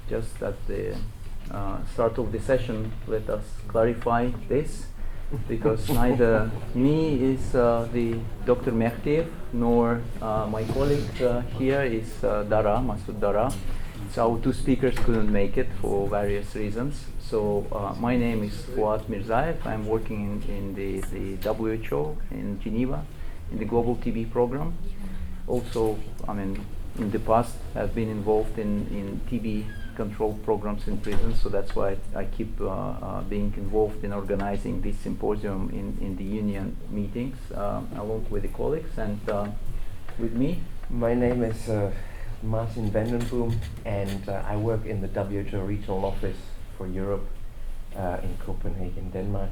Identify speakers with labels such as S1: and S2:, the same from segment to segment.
S1: Just at the start of the session, let us clarify this, because neither me is the Dr. Mehtiev, nor my colleague here is Masoud Dara. So our two speakers couldn't make it for various reasons. So my name is Fuat Mirzaev. I'm working in the WHO in Geneva in the Global TB program. Also, in the past, I've been involved in TB control programs in prisons, so that's why I keep being involved in organizing this symposium in the union meetings along with the colleagues. And with me,
S2: my name is Martin Vandenboom, and I work in the WHO Regional Office for Europe in Copenhagen, Denmark,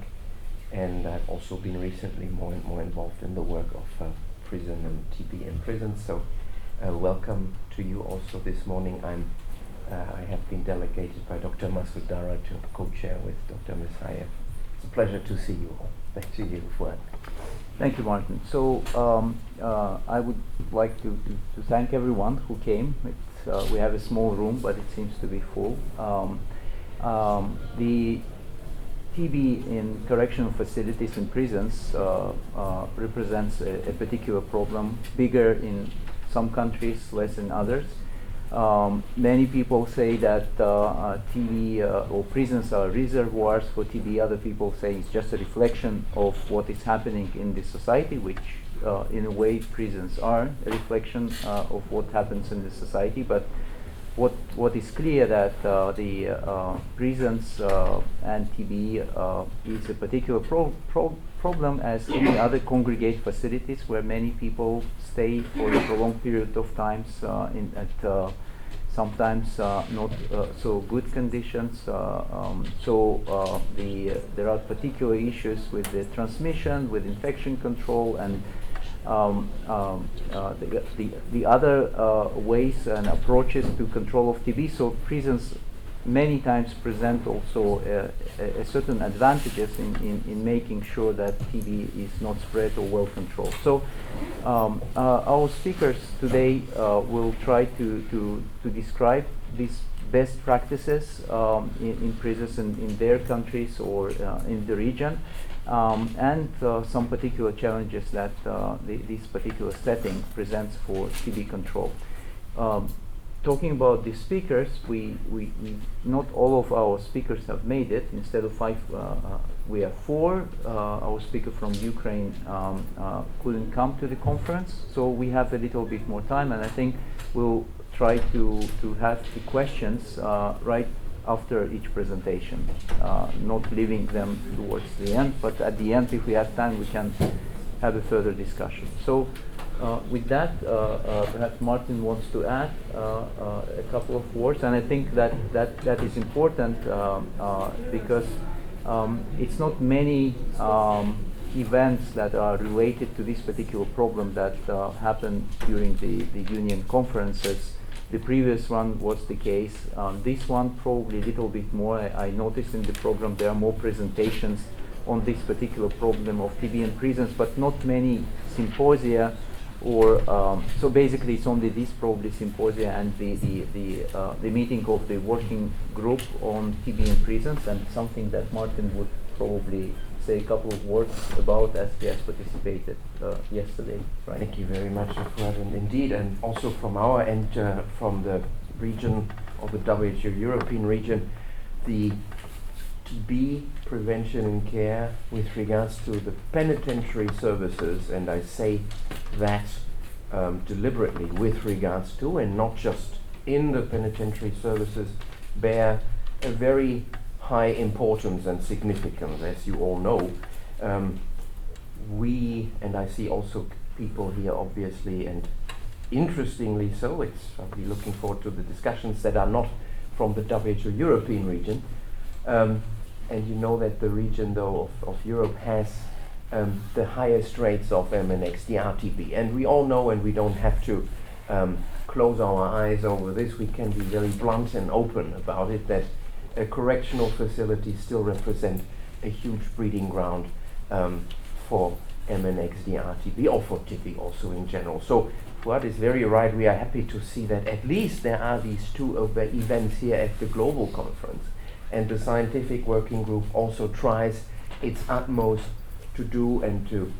S2: and I've also been recently more and more involved in the work of prison and TB in prisons. So welcome to you also this morning. I have been delegated by Dr. Masoud Dara to co-chair with Dr. Mirzaev. It's a pleasure to see you all. Back to you, Fuad.
S1: Thank you, Martin. So I would like to thank everyone who came. We have a small room, but it seems to be full. The TB in correctional facilities in prisons represents a particular problem, bigger in some countries, less in others. Many people say that TB or prisons are reservoirs for TB. Other people say it's just a reflection of what is happening in the society, which in a way prisons are a reflection of what happens in the society. But what is clear that the prisons and TB is a particular problem as any other congregate facilities where many people stay for a prolonged period of time at sometimes not so good conditions. So there are particular issues with the transmission, with infection control, and the other ways and approaches to control of TB. So prisons many times present also a certain advantages in making sure that TB is not spread or well controlled. So our speakers today will try to describe these best practices in prisons in their countries or in the region, and some particular challenges that this particular setting presents for TB control. Talking about the speakers, we not all of our speakers have made it. Instead of 5, we have 4. Our speaker from Ukraine couldn't come to the conference, so we have a little bit more time, and I think we'll try to have the questions right after each presentation, not leaving them towards the end, but at the end, if we have time, we can have a further discussion. So with that, perhaps Martin wants to add a couple of words, and I think that is important because it's not many events that are related to this particular problem that happened during the union conferences. The previous one was the case. This one probably a little bit more. I noticed in the program there are more presentations on this particular problem of TB in prisons, but not many symposia. Or so basically, it's only this probably symposia and the meeting of the working group on TB in prisons, and something that Martin would probably say a couple of words about as he has participated yesterday. Right?
S2: Thank you very much, Fuad. And indeed, and also from our end, from the region of the WHO European region, the TB prevention and care with regards to the penitentiary services, and I say that deliberately with regards to, and not just in the penitentiary services, bear a very high importance and significance, as you all know. We, and I see also people here obviously, and interestingly so, I'll be looking forward to the discussions that are not from the WHO European region. And you know that the region, though, of Europe has the highest rates of MNXDR TB. And we all know, and we don't have to close our eyes over this, we can be very blunt and open about it, that correctional facilities still represent a huge breeding ground for MNXDR TB, or for TB also in general. So Fuad is very right. We are happy to see that at least there are these two events here at the global conference. And the scientific working group also tries its utmost to do and to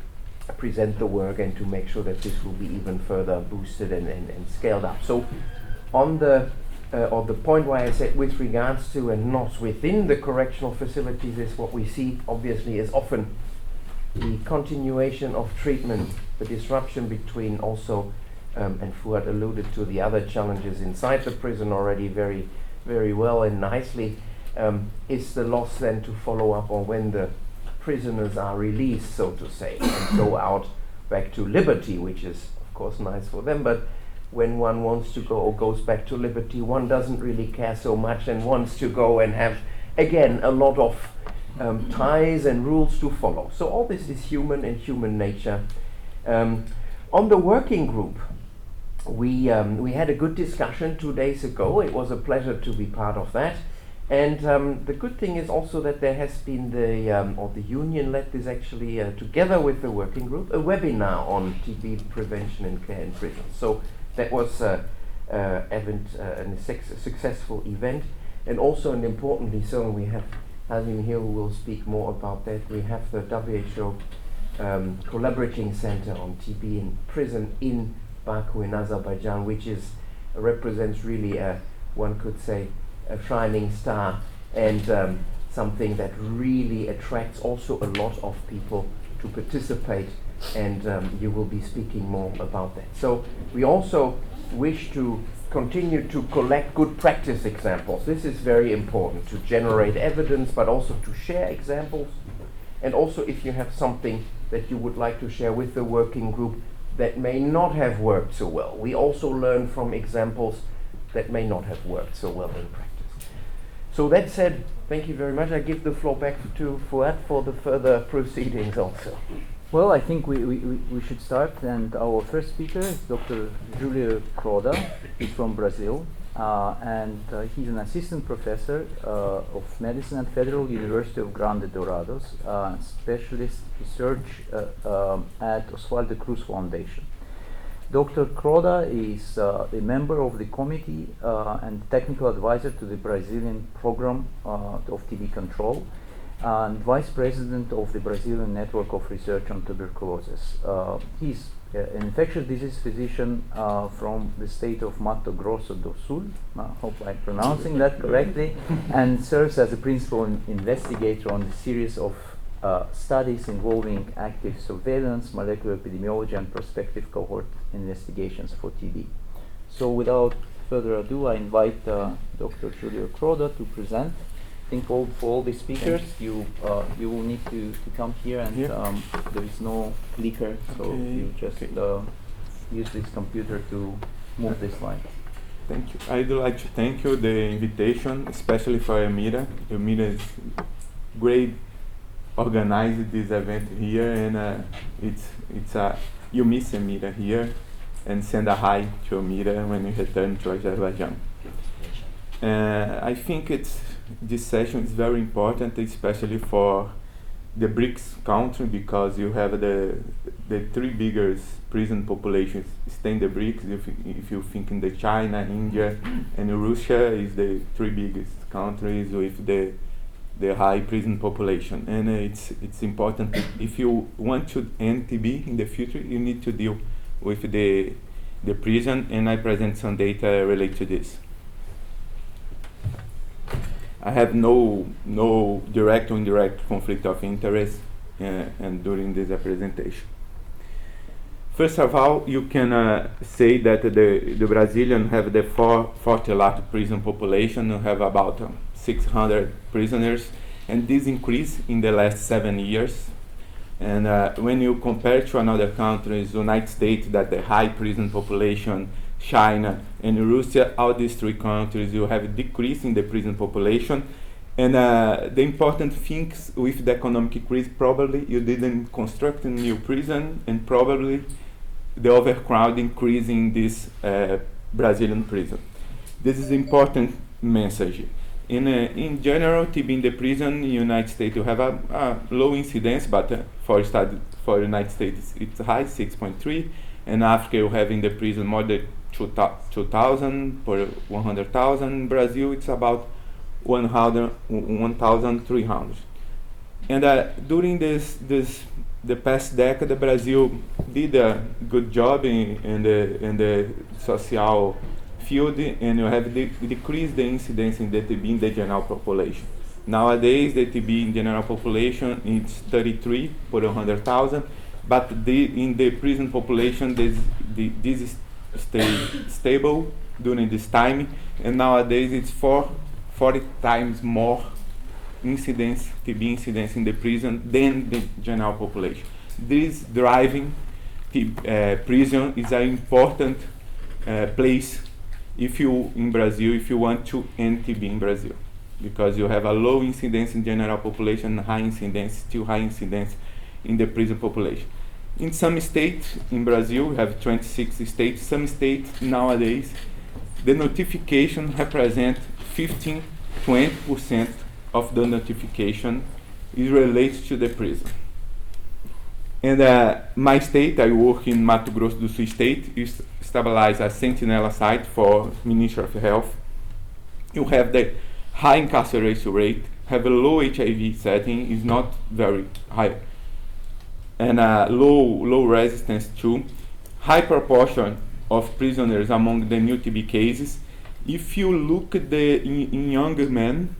S2: present the work and to make sure that this will be even further boosted and scaled up. So on the point where I said with regards to and not within the correctional facilities is what we see obviously is often the continuation of treatment, the disruption between also, and Fuad alluded to the other challenges inside the prison already very, very well and nicely, is the loss then to follow up on when the prisoners are released, so to say, and go out back to liberty, which is of course nice for them, but when one wants to go or goes back to liberty, one doesn't really care so much and wants to go and have, again, a lot of ties and rules to follow. So all this is human and human nature. On the working group, we had a good discussion 2 days ago. It was a pleasure to be part of that. And the good thing is also that there has been the union led this actually together with the working group, a webinar on TB prevention and care in prison. So that was a successful event, and also, and importantly so, we have Halim here who will speak more about that. We have the WHO Collaborating Center on TB in prison in Baku in Azerbaijan, which represents really one could say a shining star and something that really attracts also a lot of people to participate, and you will be speaking more about that. So we also wish to continue to collect good practice examples. This is very important to generate evidence, but also to share examples, and also if you have something that you would like to share with the working group that may not have worked so well. We also learn from examples that may not have worked so well in practice. So that said, thank you very much. I give the floor back to Fuad for the further proceedings also.
S1: Well, I think we should start, and our first speaker is Dr. Julio Croda. He's from Brazil, and he's an assistant professor of medicine at Federal University of Grande Dorados, specialist research at Oswaldo Cruz Foundation. Dr. Croda is a member of the committee and technical advisor to the Brazilian program of TB control, and vice president of the Brazilian Network of Research on Tuberculosis. He's an infectious disease physician from the state of Mato Grosso do Sul, I hope I'm pronouncing that correctly, and serves as a principal investigator on the series of studies involving active surveillance, molecular epidemiology, and prospective cohort investigations for TB. So without further ado, I invite Dr. Julio Croda to present. I think for all the speakers, you will need to come here, and there is no clicker, so you just use this computer to move the slides.
S3: Thank you. I'd like to thank you the invitation, especially for Emira. Emira is great organized this event here, and you miss Emira here, and send a hi to Emira when you return to Azerbaijan. I think this session is very important, especially for the BRICS country, because you have the three biggest prison populations stay in the BRICS. If you think in the China, India, and Russia is the three biggest countries with the high prison population, and it's important. If you want to end TB in the future, you need to deal with the prison, and I present some data related to this. I have no direct or indirect conflict of interest and during this presentation. First of all, you can say that the Brazilian have the fourth largest prison population. You have about 600 prisoners, and this increased in the last 7 years. And when you compare to another countries, United States, that the high prison population, China and Russia, all these three countries, you have a decrease in the prison population. And the important things with the economic increase, probably you didn't construct a new prison, and probably the overcrowd increase in this Brazilian prison. This is important message. In general, TB in the prison in the United States, you have a low incidence, but for United States it's high, 6.3. In Africa, you have in the prison more than 2,000 per 100,000. In Brazil, it's about 1,300. And during the past decade, Brazil did a good job in the social field, and you have decreased the incidence in the TB in the general population. Nowadays, the TB in general population is 33 per 100,000, but in the prison population, this is stable during this time, and nowadays it's 40 times more incidence, TB incidence in the prison than the general population. This driving prison is an important place if you want to end TB in Brazil, because you have a low incidence in general population, high incidence, still high incidence in the prison population. In some states in Brazil, we have 26 states. Some states nowadays, the notification represent 15-20% of the notification is related to the prison. And my state, I work in Mato Grosso do Sul state, is stabilized a sentinel site for Ministry of Health. You have the high incarceration rate, have a low HIV setting, is not very high, and low resistance too. High proportion of prisoners among the new TB cases. If you look at in younger men,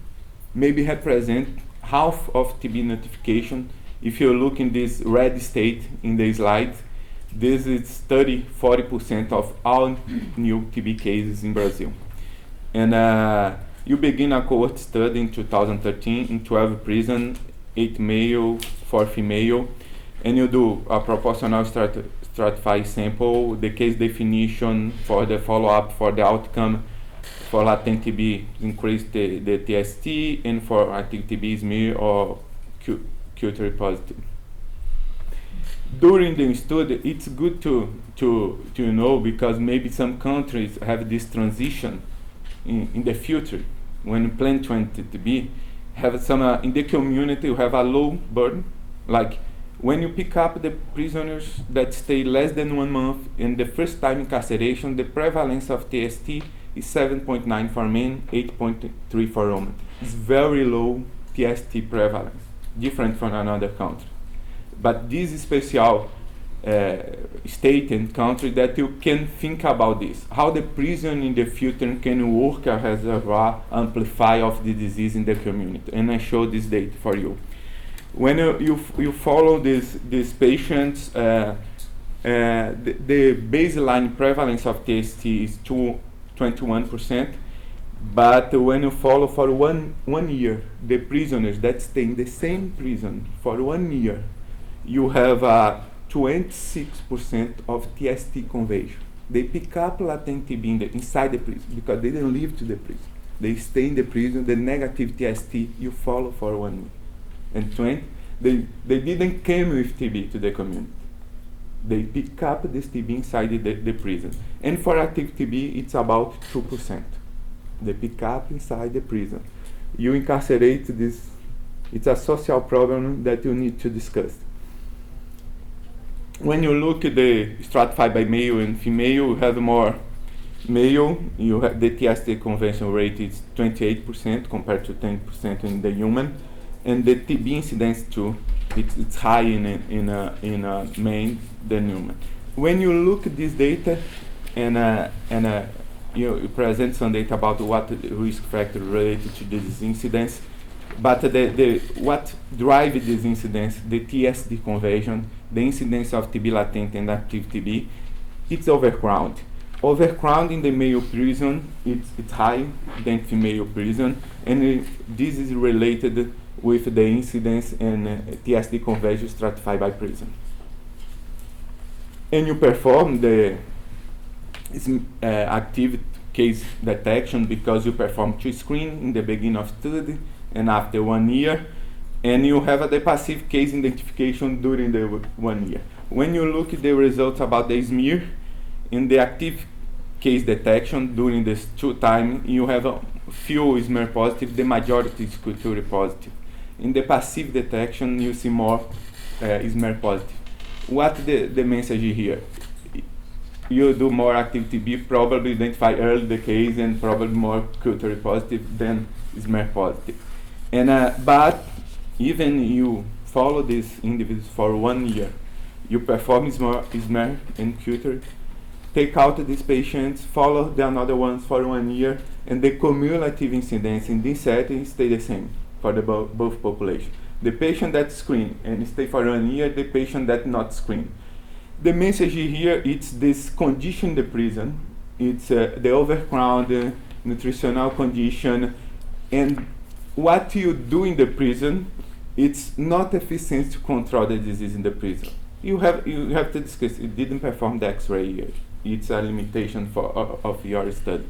S3: maybe represent half of TB notification. If you look in this red state in the slide, this is 30-40% of all new TB cases in Brazil. And you begin a cohort study in 2013 in 12 prisons, 8 male, 4 female, and you do a proportional stratified sample, the case definition for the follow-up for the outcome. For latent TB, increase the TST, and for active TB, smear or Q3 positive. During the study, it's good to know, because maybe some countries have this transition in the future. When you plan to enter TB, have some in the community, you have a low burden. Like when you pick up the prisoners that stay less than 1 month in the first time incarceration, the prevalence of TST is 7.9 for men, 8.3 for women. It's very low TST prevalence, different from another country. But this is special state and country that you can think about this, how the prison in the future can work as a reservoir amplifier of the disease in the community. And I show this data for you. When you follow these patients, the baseline prevalence of TST is 21%, but when you follow for one year, the prisoners that stay in the same prison for 1 year, you have 26% of TST conversion. They pick up latent TB inside the prison because they didn't leave to the prison. They stay in the prison, the negative TST you follow for 1 year. And 20, they didn't come with TB to the community. They pick up this TB inside the prison. And for active TB, it's about 2%. They pick up inside the prison. You incarcerate this, it's a social problem that you need to discuss. When you look at the stratified by male and female, you have more male, you have the TST convention rate is 28% compared to 10% in the human. And the TB incidence too, it's high in men than human. When you look at this data and you present some data about what risk factor related to this incidence, but what drives this incidence, the TSD conversion, the incidence of TB latent and active TB, it's overcrowded. Overcrowded in the male prison, it's high than female prison, and this is related with the incidence and TSD conversion stratified by prison. And you perform the active case detection because you perform 2 screens in the beginning of study and after 1 year, and you have the passive case identification during the 1 year. When you look at the results about the smear, in the active case detection during this 2 time, you have a few smear positive, the majority is culture positive. In the passive detection, you see more smear positive. What the message here? you do more active TB, probably identify early the case and probably more culturally positive than smear positive. And but even you follow these individuals for 1 year, you perform smear and culture, take out these patients, follow the another ones for 1 year, and the cumulative incidence in this setting stay the same for the both population. The patient that screened and stay for 1 year, the patient that not screened. The message here, it's this condition in the prison, it's the overcrowded, nutritional condition, and what you do in the prison, it's not efficient to control the disease in the prison. You have to discuss, it didn't perform the X-ray yet. It's a limitation of your study.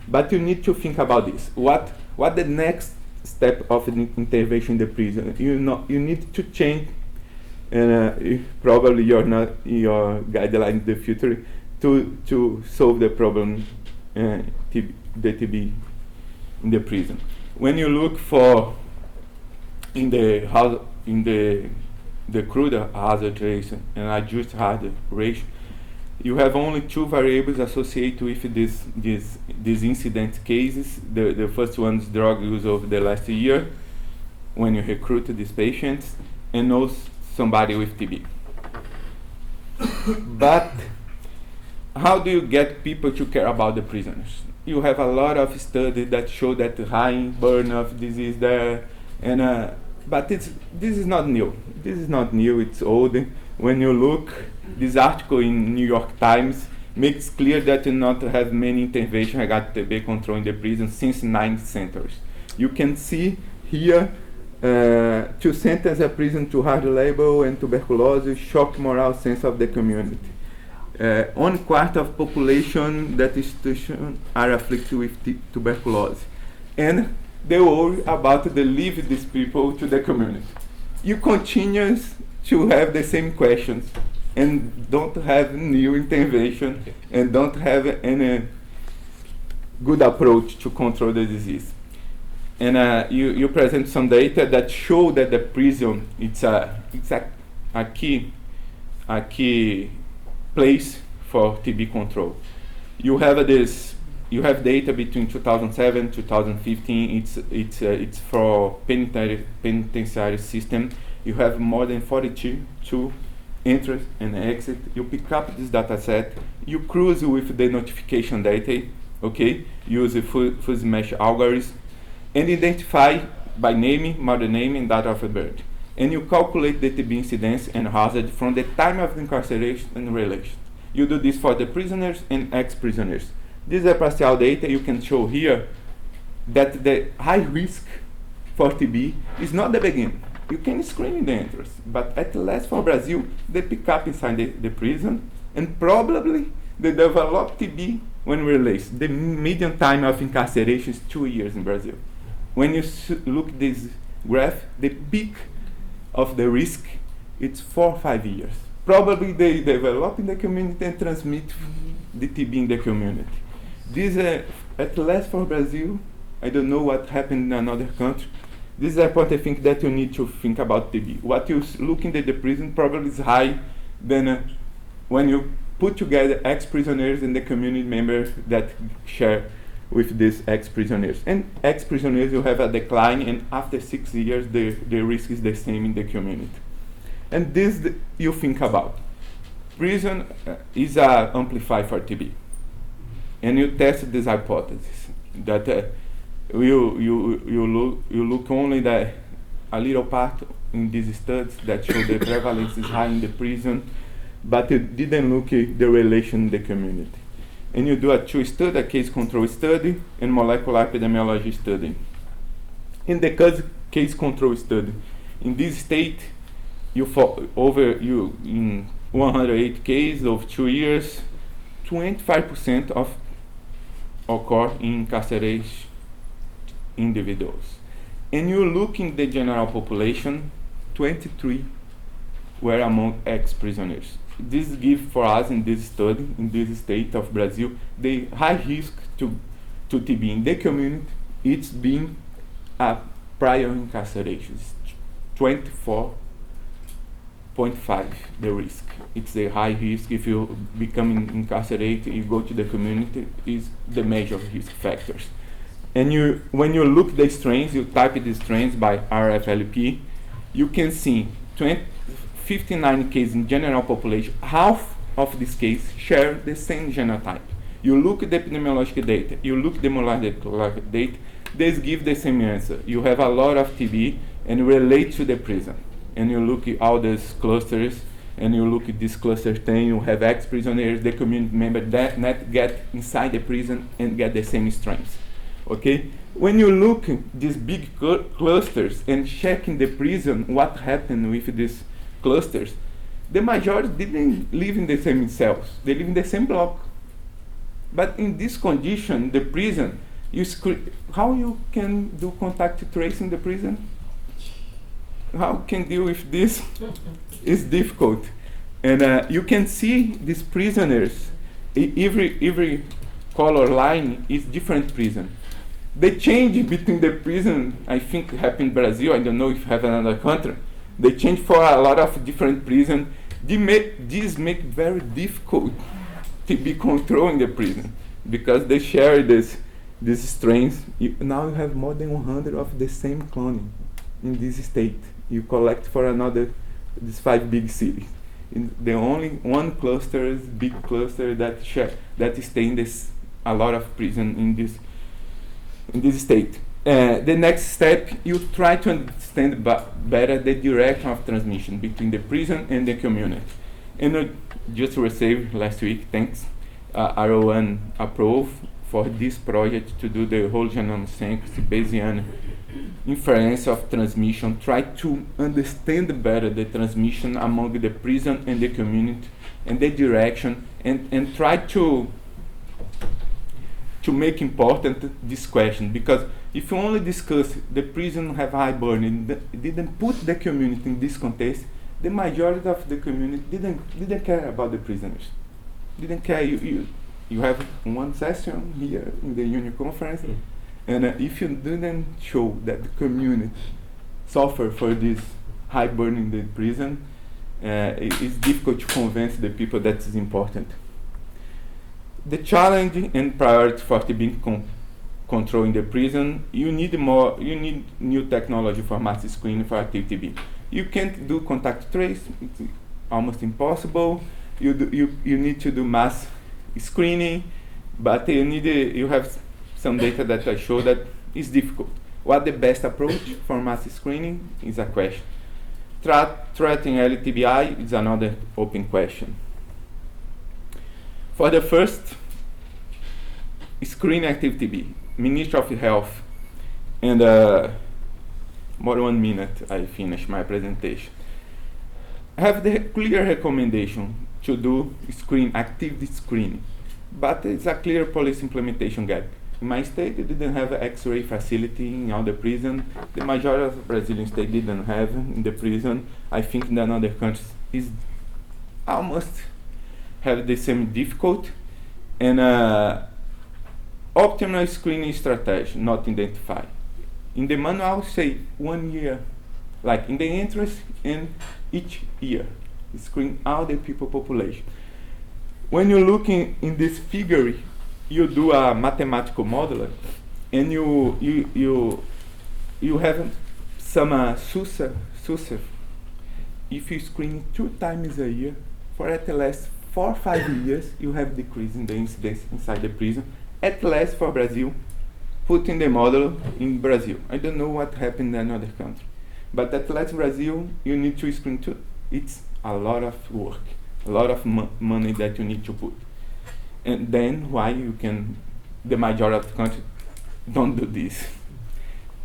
S3: But you need to think about this. What the next step of the intervention in the prison? You need to change probably your guideline in the future to solve the problem, the TB in the prison. When you look for in the crude hazard ratio and adjusted hazard ratio, you have only 2 variables associated with these incident cases. The first one is drug use over the last year when you recruit these patients, and also somebody with TB. But how do you get people to care about the prisoners? You have a lot of studies that show that high burden of disease there, and but this is not new. This is not new. It's old. When you look, this article in New York Times makes clear that you not have many interventions regarding TB control in the prison since 9th century. You can see here 2 sentence a prison to hard labor and tuberculosis shock moral sense of the community. 1/4 of population that institution are afflicted with tuberculosis, and they worry about the leave these people to the community. You continue to have the same questions and don't have new intervention and don't have any good approach to control the disease. And you present some data that show that the prison it's a key place for TB control. You have data between 2007 2015. It's for penitentiary system. You have more than 42 entries and exit. You pick up this data set. You cruise with the notification data. Okay, use the fuzzy mesh algorithm and identify by name, mother name, and date of birth. And you calculate the TB incidence and hazard from the time of incarceration and relation. You do this for the prisoners and ex-prisoners. This is a partial data. You can show here that the high risk for TB is not the beginning. You can screen in the entrance, but at last for Brazil, they pick up inside the prison, and probably they develop TB when released. The median time of incarceration is 2 years in Brazil. When you look at this graph, the peak of the risk, it's 4 or 5 years. Probably they develop in the community and transmit the TB in the community. This at last for Brazil, I don't know what happened in another country. This is a point I think that you need to think about TB. What you look in the prison probably is high than when you put together ex-prisoners and the community members that share with these ex-prisoners. And ex-prisoners, you have a decline, and after 6 years, the risk is the same in the community. And this you think about. Prison is an amplifier for TB. And you test this hypothesis that you look only that a little part in these studies that show the prevalence is high in the prison, but you didn't look at the relation in the community. And you do a 2 study, a case control study and molecular epidemiology study. In the case control study, in this state, in 108 cases of 2 years, 25% of occur in incarceration individuals. And you look in the general population, 23 were among ex-prisoners. This gives for us in this study, in this state of Brazil, the high risk to TB in the community, it's being a prior incarceration, 24 0.5 the risk. It's a high risk. If you become incarcerated, you go to the community, is the major risk factors. And when you look the strains, you type the strains by RFLP, you can see 59 cases in general population. Half of these cases share the same genotype. You look at the epidemiological data, you look at the molecular data, they give the same answer. You have a lot of TB and relate to the prison. And you look at all these clusters, and you look at this cluster 10, you have ex-prisoners, the community members that not get inside the prison and get the same strains. Okay? When you look at these big clusters and check in the prison what happened with these clusters, the majority didn't live in the same cells. They live in the same block. But in this condition, the prison, how you can do contact tracing in the prison? How can deal with this? It's difficult. And you can see these prisoners, every color line is different prison. The change between the prison, I think happened in Brazil, I don't know if you have another country, they change for a lot of different prison. This make very difficult to be controlling the prison because they share these strains. Now you have more than 100 of the same cloning in this state. You collect for these 5 big cities. The only one cluster is big cluster that stay in a lot of prison in this state. The next step, you try to understand better the direction of transmission between the prison and the community. And I just received last week, thanks, RO1 approved for this project to do the whole genome sequence, Bayesian inference of transmission, try to understand better the transmission among the prison and the community and the direction, and try to make important this question, because if you only discuss the prison have high burden, didn't put the community in this context, the majority of the community didn't care about the prisoners. Didn't care. You have one session here in the union conference, and if you didn't show that the community suffer for this high burden in the prison, it's difficult to convince the people that is important. The challenge and priority for TB control in the prison, you need new technology for mass screening for active TB. You can't do contact trace, it's almost impossible. You need to do mass screening, but you have some data that I show that is difficult. What the best approach for mass screening is a question. Treating LTBI is another open question. For the first, screen active TB, Ministry of Health, and more than 1 minute I finish my presentation. I have the clear recommendation to do active screening, but it's a clear policy implementation gap. In my state, they didn't have an X-ray facility in all the prison. The majority of Brazilian states didn't have in the prison. I think in other countries is almost have the same difficulty. And optimal screening strategy, not identified. In the manual, say 1 year, like in the entrance and each year, screen all the people population. When you're looking in this figure, you do a mathematical modeler, and you have some SUSER. If you screen 2 times a year for at least 4 or 5 years, you have decrease in the incidence inside the prison. At least for Brazil, putting the model in Brazil. I don't know what happened in another country, but at least Brazil, you need to screen 2. It's a lot of work, a lot of money that you need to put. And then why the majority of the country don't do this.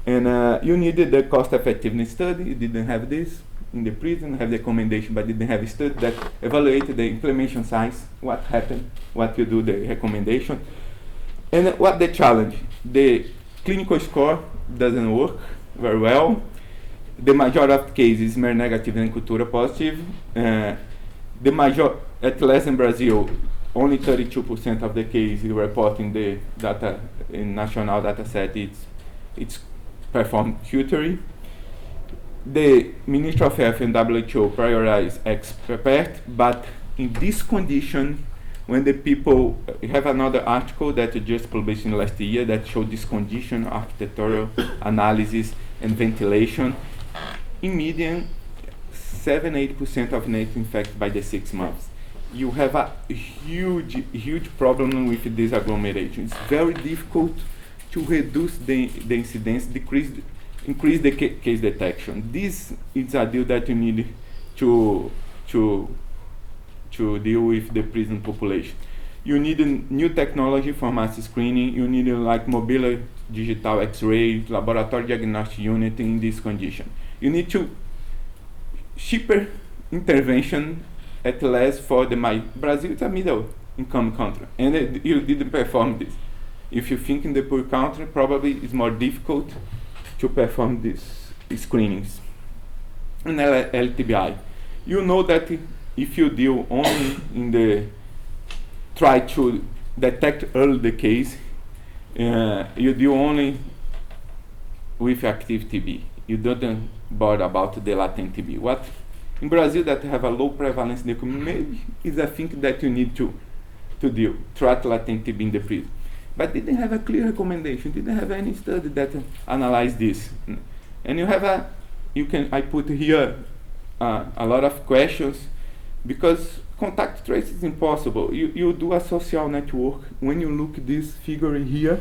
S3: And you needed the cost effectiveness study. You didn't have this in the prison, have the recommendation, but didn't have a study that evaluated the implementation size, what happened, what you do, the recommendation. And what the challenge? The clinical score doesn't work very well. The majority of cases are negative and cultura positive. At least in Brazil, only 32% of the cases reporting the data in national data set, it's performed culturally. the Ministry of Health and WHO prioritize expert, but in this condition, when the people, we have another article that I just published in last year that showed this condition, architectural analysis and ventilation. In median, 7-8% of native infected by the 6 months. You have a huge problem with this agglomeration. It's very difficult to reduce the incidence, increase the case detection. This is a deal that you need to deal with the prison population. You need a new technology for mass screening. You need like mobile digital X-ray, laboratory diagnostic unit in this condition. You need to cheaper intervention at less for the Brazil is a middle income country, and you didn't perform this. If you think in the poor country, probably it's more difficult to perform these screenings. And LTBI, you know that if you deal only in the try to detect early the case, you deal only with active TB. You don't bother about the latent TB. What in Brazil that have a low prevalence in the community is a thing that you need to deal, track latent TB in the prison. But didn't have a clear recommendation, didn't have any study that analyze this. And you have I put here a lot of questions, because contact trace is impossible. You do a social network. When you look this figure here,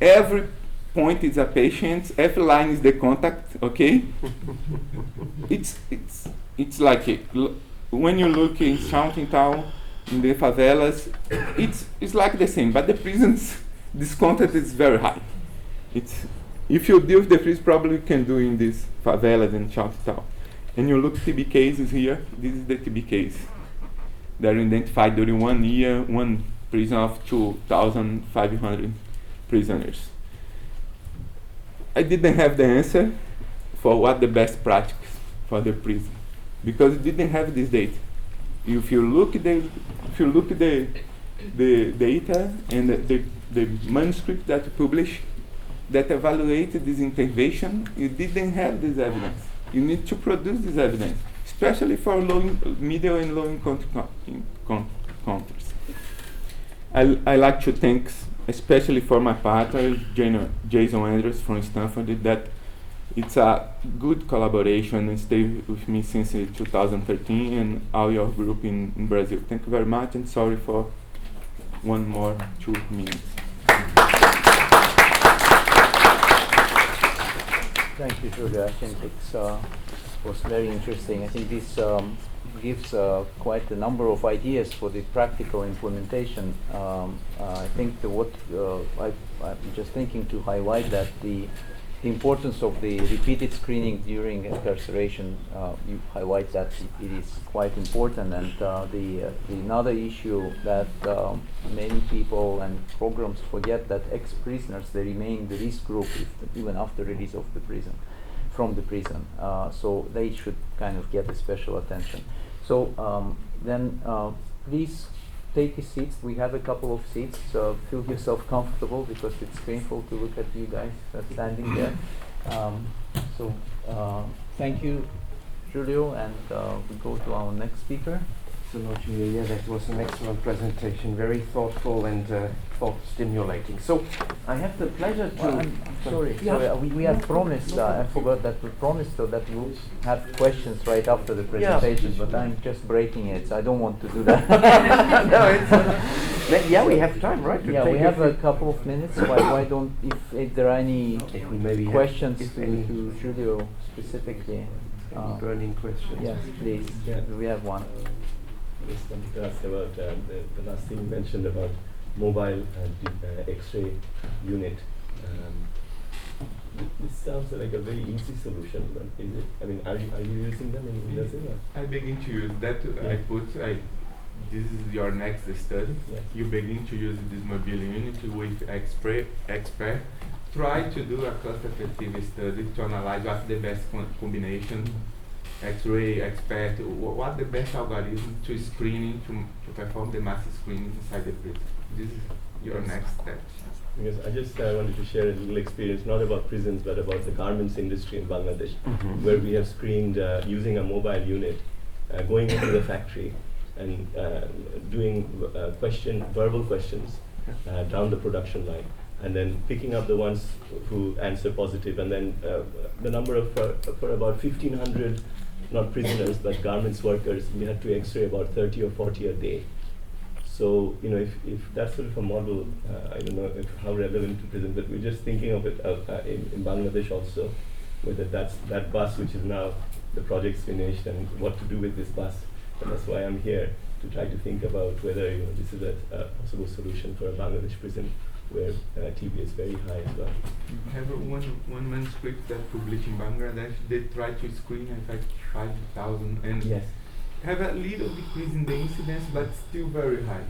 S3: every point is a patient, every line is the contact, okay? It's like when you look in Town, in the favelas, it's like the same, but the prisons, this contact is very high. If you deal with the prison, probably you can do in these favelas and Town. And you look TB cases here, this is the TB case. They are identified during 1 year, one prison of 2,500 prisoners. I didn't have the answer for what the best practice for the prison, because it didn't have this data. If you look at the data and the manuscript that you publish that evaluated this intervention, you didn't have this evidence. You need to produce this evidence, especially for middle and low income countries. I like to thank, especially for my partner, Jason Andrews from Stanford, that it's a good collaboration and stayed with me since 2013, and all your group in Brazil. Thank you very much, and sorry for 2 minutes.
S1: Thank you, Julio. I think it was very interesting. I think this gives quite a number of ideas for the practical implementation. I think I'm just thinking to highlight that the importance of the repeated screening during incarceration, you highlight that it is quite important, and the another issue that many people and programs forget, that ex-prisoners, they remain the risk group even after release of the prison, from the prison, so they should kind of get a special attention. So then please take a seat. We have a couple of seats, so feel yourself comfortable, because it's painful to look at you guys standing there. So thank you, Julio, and we go to our next speaker.
S2: So, Julio, that was an excellent presentation, very thoughtful and thought-stimulating. So, I have the pleasure to...
S1: I'm sorry, we had promised, I forgot that we promised that we'll have questions right after the presentation, but I'm just breaking it, so I don't want to do that.
S2: No, it's... we have time, right?
S1: We have a couple of minutes. Why don't, if there are any questions to Julio specifically.
S2: Any burning questions?
S1: Yes, please.
S4: Yeah.
S1: We have one.
S4: I just wanted to ask about the last thing you mentioned about mobile X-ray unit. This sounds like a very easy solution, but is it? I mean, are you using them in Brazil?
S3: I begin to use that. This is your next study.
S4: Yes.
S3: You begin to use this mobile unit with expert. Try to do a cost-effective study to analyze what's the best combination. X-ray, expert, what the best algorithm to screening, to perform the mass screening inside the prison. this is your next step.
S4: Yes, I just wanted to share a little experience, not about prisons, but about the garments industry in Bangladesh, where we have screened using a mobile unit, going into the factory and doing verbal questions down the production line, and then picking up the ones who answer positive, and then the number of, for about 1,500, not prisoners, but garments workers, we had to X-ray about 30 or 40 a day. So, you know, if that's sort of a model, I don't know how relevant to prison, but we're just thinking of it in Bangladesh also, whether that bus, which is now, the project's finished, and what to do with this bus. And that's why I'm here, to try to think about whether, you know, this is a possible solution for a Bangladesh prison where TB is very high as well.
S3: I have one manuscript that published in Bangladesh. They try to screen in fact 5,000 and
S4: Yes.
S3: have a little decrease in the incidence, but still very high.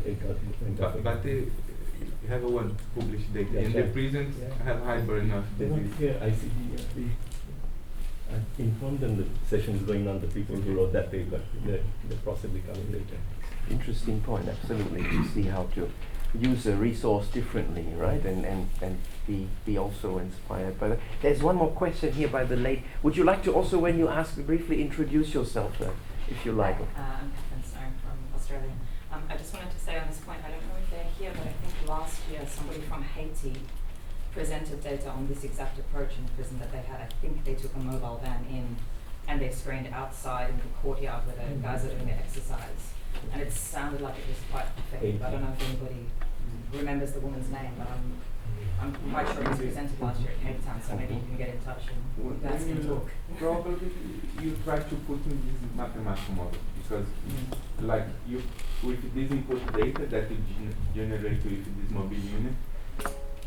S3: But they have one published data,
S4: Yeah,
S3: and
S4: sure.
S3: the prisons have high burden of
S4: They're not
S3: disease.
S4: here, ICD. I informed them the session is going on, the people who wrote that paper, they're possibly coming later.
S2: Interesting point, absolutely, to see how to use a resource differently, right? And be also inspired by that. There's one more question here by the lady. Would you like to also, when you ask, briefly introduce yourself, if you like?
S5: I'm Catherine Stone from Australia. I just wanted to say on this point, I don't know if they're here, but I think last year somebody from Haiti presented data on this exact approach in the prison that they had. I think they took a mobile van in and they screened outside in the courtyard where the guys are doing their exercise. And it sounded like it was quite effective. I don't know if anybody remembers the woman's name, but I'm quite sure it was presented last year at Cape Town, so maybe you can get in touch and you guys can talk.
S3: Probably you try to put in this mathematical model, because like you, with this input data that you generate with this mobile unit,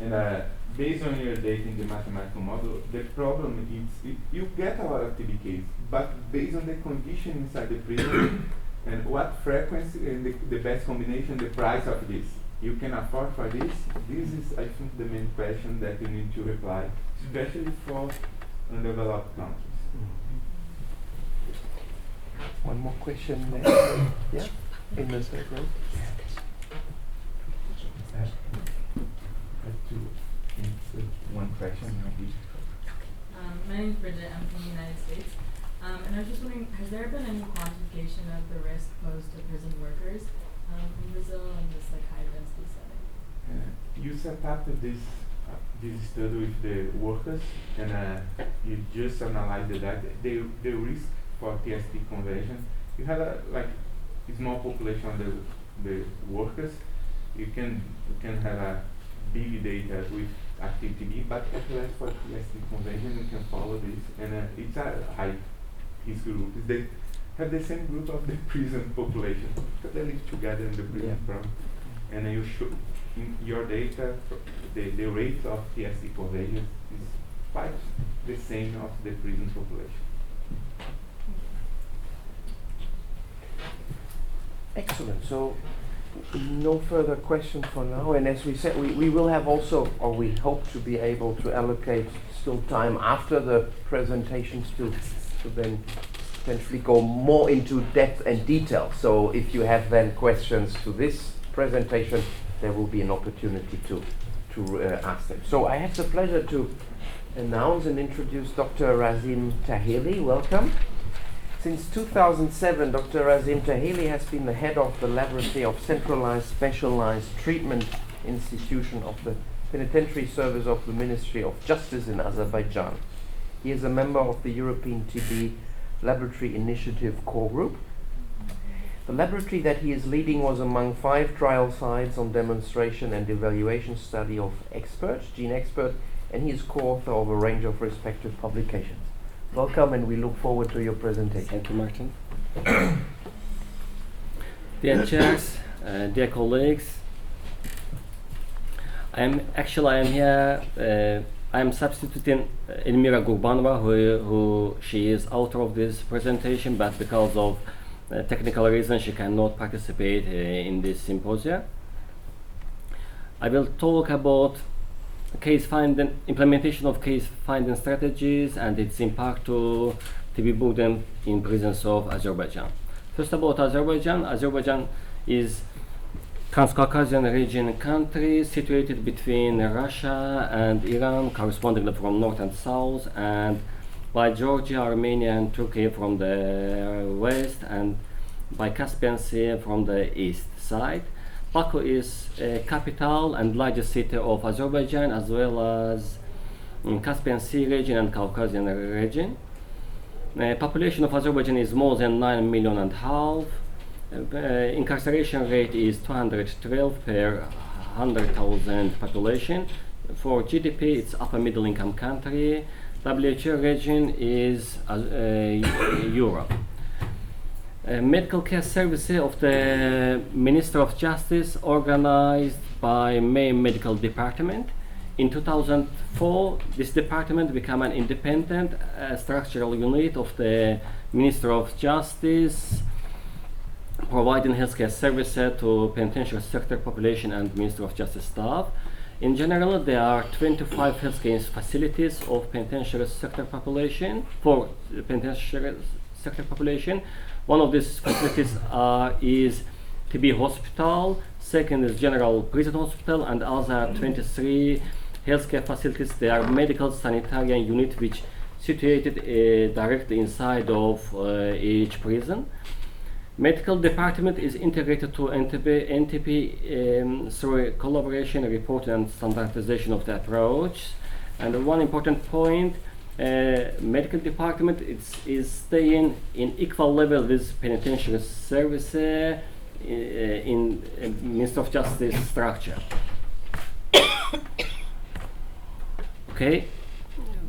S3: and based on your data in the mathematical model, the problem is you get a lot of TB cases, but based on the condition inside the prison and what frequency and the best combination, the price of this. You can afford for this? This is, I think, the main question that you need to reply, especially for undeveloped countries.
S2: One more question there. Yeah? In the third row.
S3: I have to answer one question.
S6: My name is Bridget. I'm from the United States. And I was just wondering, has there been any quantification of the risk posed to prison workers in Brazil in this high density setting?
S3: You set up this study with the workers, and you just analyze the data. The risk for TSP conversion. You have a small population of the workers. You can have a big data with active TB, but at least for TSP conversion, you can follow this, and it's a high risk group. They have the same group of the prison population, because they live together in the prison from, and you should, in your data, the rate of TSP conversion is quite the same of the prison population.
S2: Excellent. So, no further questions for now. And as we said, we will have also, or we hope to be able to allocate still time after the presentations to then potentially go more into depth and detail. So if you have then questions to this presentation, there will be an opportunity to ask them. So I have the pleasure to announce and introduce Dr. Razim Tahili. Welcome. Since 2007, Dr. Razim Tahili has been the head of the Laboratory of Centralized Specialized Treatment Institution of the Penitentiary Service of the Ministry of Justice in Azerbaijan. He is a member of the European TB Laboratory Initiative Core Group. The laboratory that he is leading was among 5 trial sites on demonstration and evaluation study of experts, gene expert, and he is co-author of a range of respective publications. Welcome, and we look forward to your presentation.
S7: Thank you, Martin. Dear chairs, dear colleagues, I am here. I am substituting Elmira Gurbanova, who she is author of this presentation, but because of technical reasons she cannot participate in this symposium. I will talk about implementation of case finding strategies and its impact to TB burden in prisons of Azerbaijan. First, about Azerbaijan. Azerbaijan is Transcaucasian region countries situated between Russia and Iran, correspondingly from north and south, and by Georgia, Armenia, and Turkey from the west, and by Caspian Sea from the east side. Baku is a capital and largest city of Azerbaijan, as well as Caspian Sea region and Caucasian region. The population of Azerbaijan is more than 9 million and a half. Incarceration rate is 212 per 100,000 population. For GDP, it's upper middle income country. WHO region is Europe. Medical care services of the Minister of Justice, organized by May Medical Department. In 2004, this department became an independent structural unit of the Minister of Justice, providing healthcare services to penitentiary sector population and Minister of Justice staff. In general, there are 25 healthcare facilities of penitentiary sector population for penitentiary sector population. One of these facilities is TB hospital. Second is General Prison Hospital, and other 23 healthcare facilities. They are medical sanitarian unit which situated directly inside of each prison. Medical department is integrated to NTP through collaboration, reporting, and standardization of the approach. And one important point, medical department is staying in equal level with penitentiary services in Minister of Justice structure. Okay,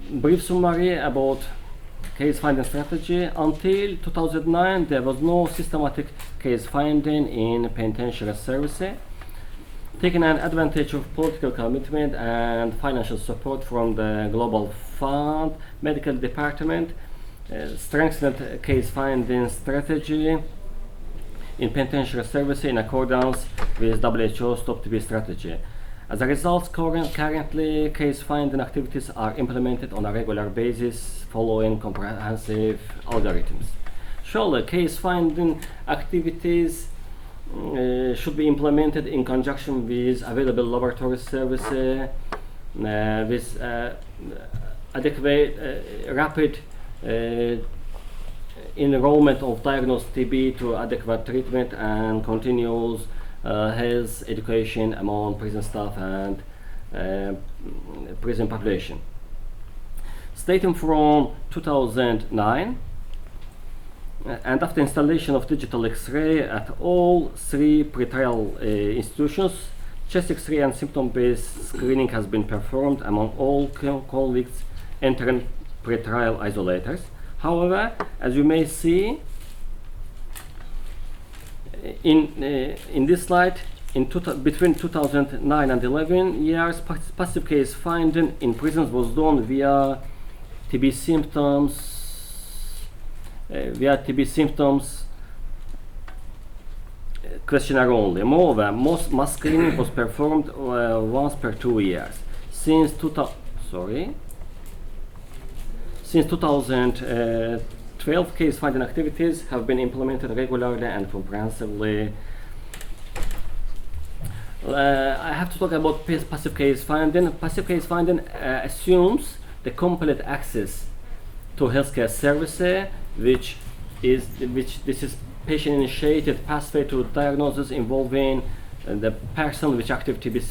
S7: brief summary about case finding strategy. Until 2009, there was no systematic case finding in penitentiary services. Taking an advantage of political commitment and financial support from the Global Fund, Medical Department strengthened case finding strategy in penitentiary services in accordance with WHO Stop TB strategy. As a result, currently case finding activities are implemented on a regular basis following comprehensive algorithms. Surely, case finding activities should be implemented in conjunction with available laboratory services, with adequate, rapid enrollment of diagnosed TB to adequate treatment, and continuous health education among prison staff and prison population. Stating from 2009, and after installation of digital X-ray at all 3 pretrial institutions, chest X-ray and symptom-based screening has been performed among all convicts entering pretrial isolators. However, as you may see in this slide, between 2009 and 11 years, passive case finding in prisons was done via TB symptoms questionnaire only. Moreover, most mass screening was performed once per 2 years. Since 2012, case finding activities have been implemented regularly and comprehensively. I have to talk about passive case finding. Passive case finding assumes the complete access to healthcare services, which this is patient-initiated pathway to diagnosis involving the person with active TB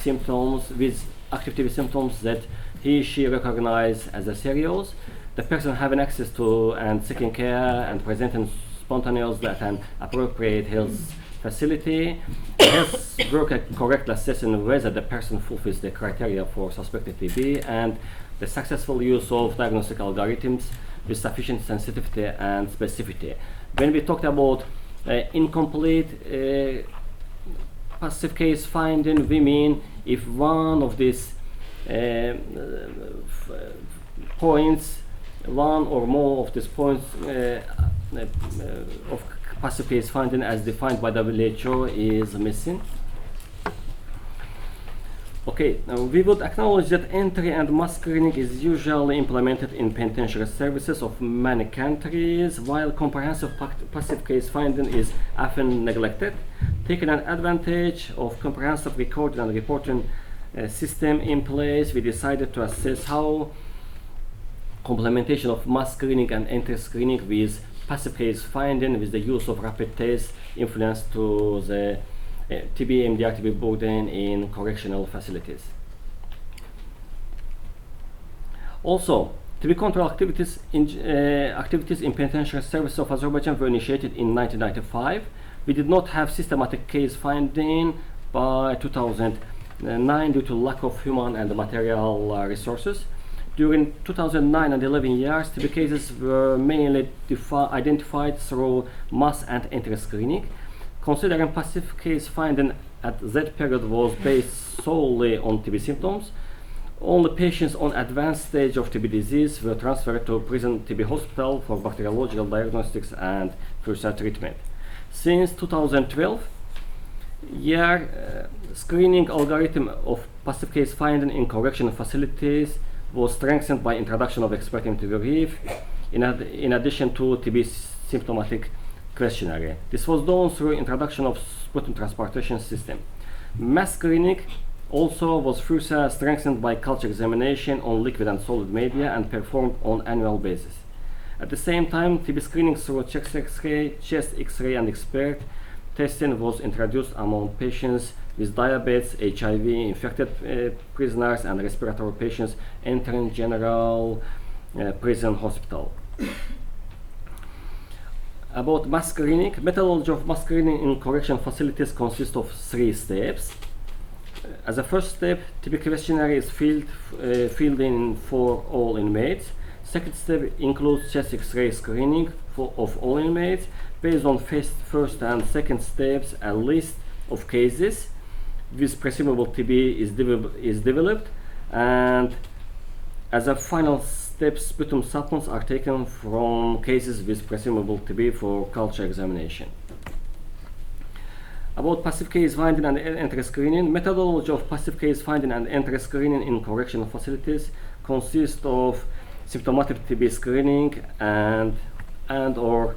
S7: symptoms that he/she recognize as a serious. The person having access to and seeking care and presenting spontaneously at an appropriate health facility. Health worker correctly assessing whether the person fulfills the criteria for suspected TB, and the successful use of diagnostic algorithms with sufficient sensitivity and specificity. When we talked about incomplete passive case finding, we mean if one of these points, one or more of these points of passive case finding as defined by WHO is missing. Okay, now we would acknowledge that entry and mass screening is usually implemented in penitentiary services of many countries, while comprehensive passive case finding is often neglected. Taking an advantage of comprehensive recording and reporting system in place, we decided to assess how complementation of mass screening and entry screening with passive case finding with the use of rapid tests influence to the TB, MDR, TB burden in correctional facilities. Also, TB control activities in penitentiary service of Azerbaijan were initiated in 1995. We did not have systematic case finding by 2009 due to lack of human and material resources. During 2009 and 11 years, TB cases were mainly identified through mass and entry screening. Considering passive case finding at that period was based solely on TB symptoms, only patients on advanced stage of TB disease were transferred to prison TB hospital for bacteriological diagnostics and further treatment. Since 2012, screening algorithm of passive case finding in correctional facilities was strengthened by introduction of expert interview in addition to TB symptomatic questionnaire. This was done through introduction of sputum transportation system. Mass screening also was further strengthened by culture examination on liquid and solid media and performed on annual basis. At the same time, TB screening through chest X-ray and expert testing was introduced among patients with diabetes, HIV, infected prisoners and respiratory patients entering general prison hospital. About mass screening, methodology of mass screening in correction facilities consists of 3 steps. As a first step, TB questionnaire is filled in for all inmates. Second step includes chest X-ray screening of all inmates. Based on first and second steps, a list of cases with presumable TB is developed, and as a final step, sputum samples are taken from cases with presumable TB for culture examination. About passive case finding and entry screening, methodology of passive case finding and entry screening in correctional facilities consists of symptomatic TB screening and or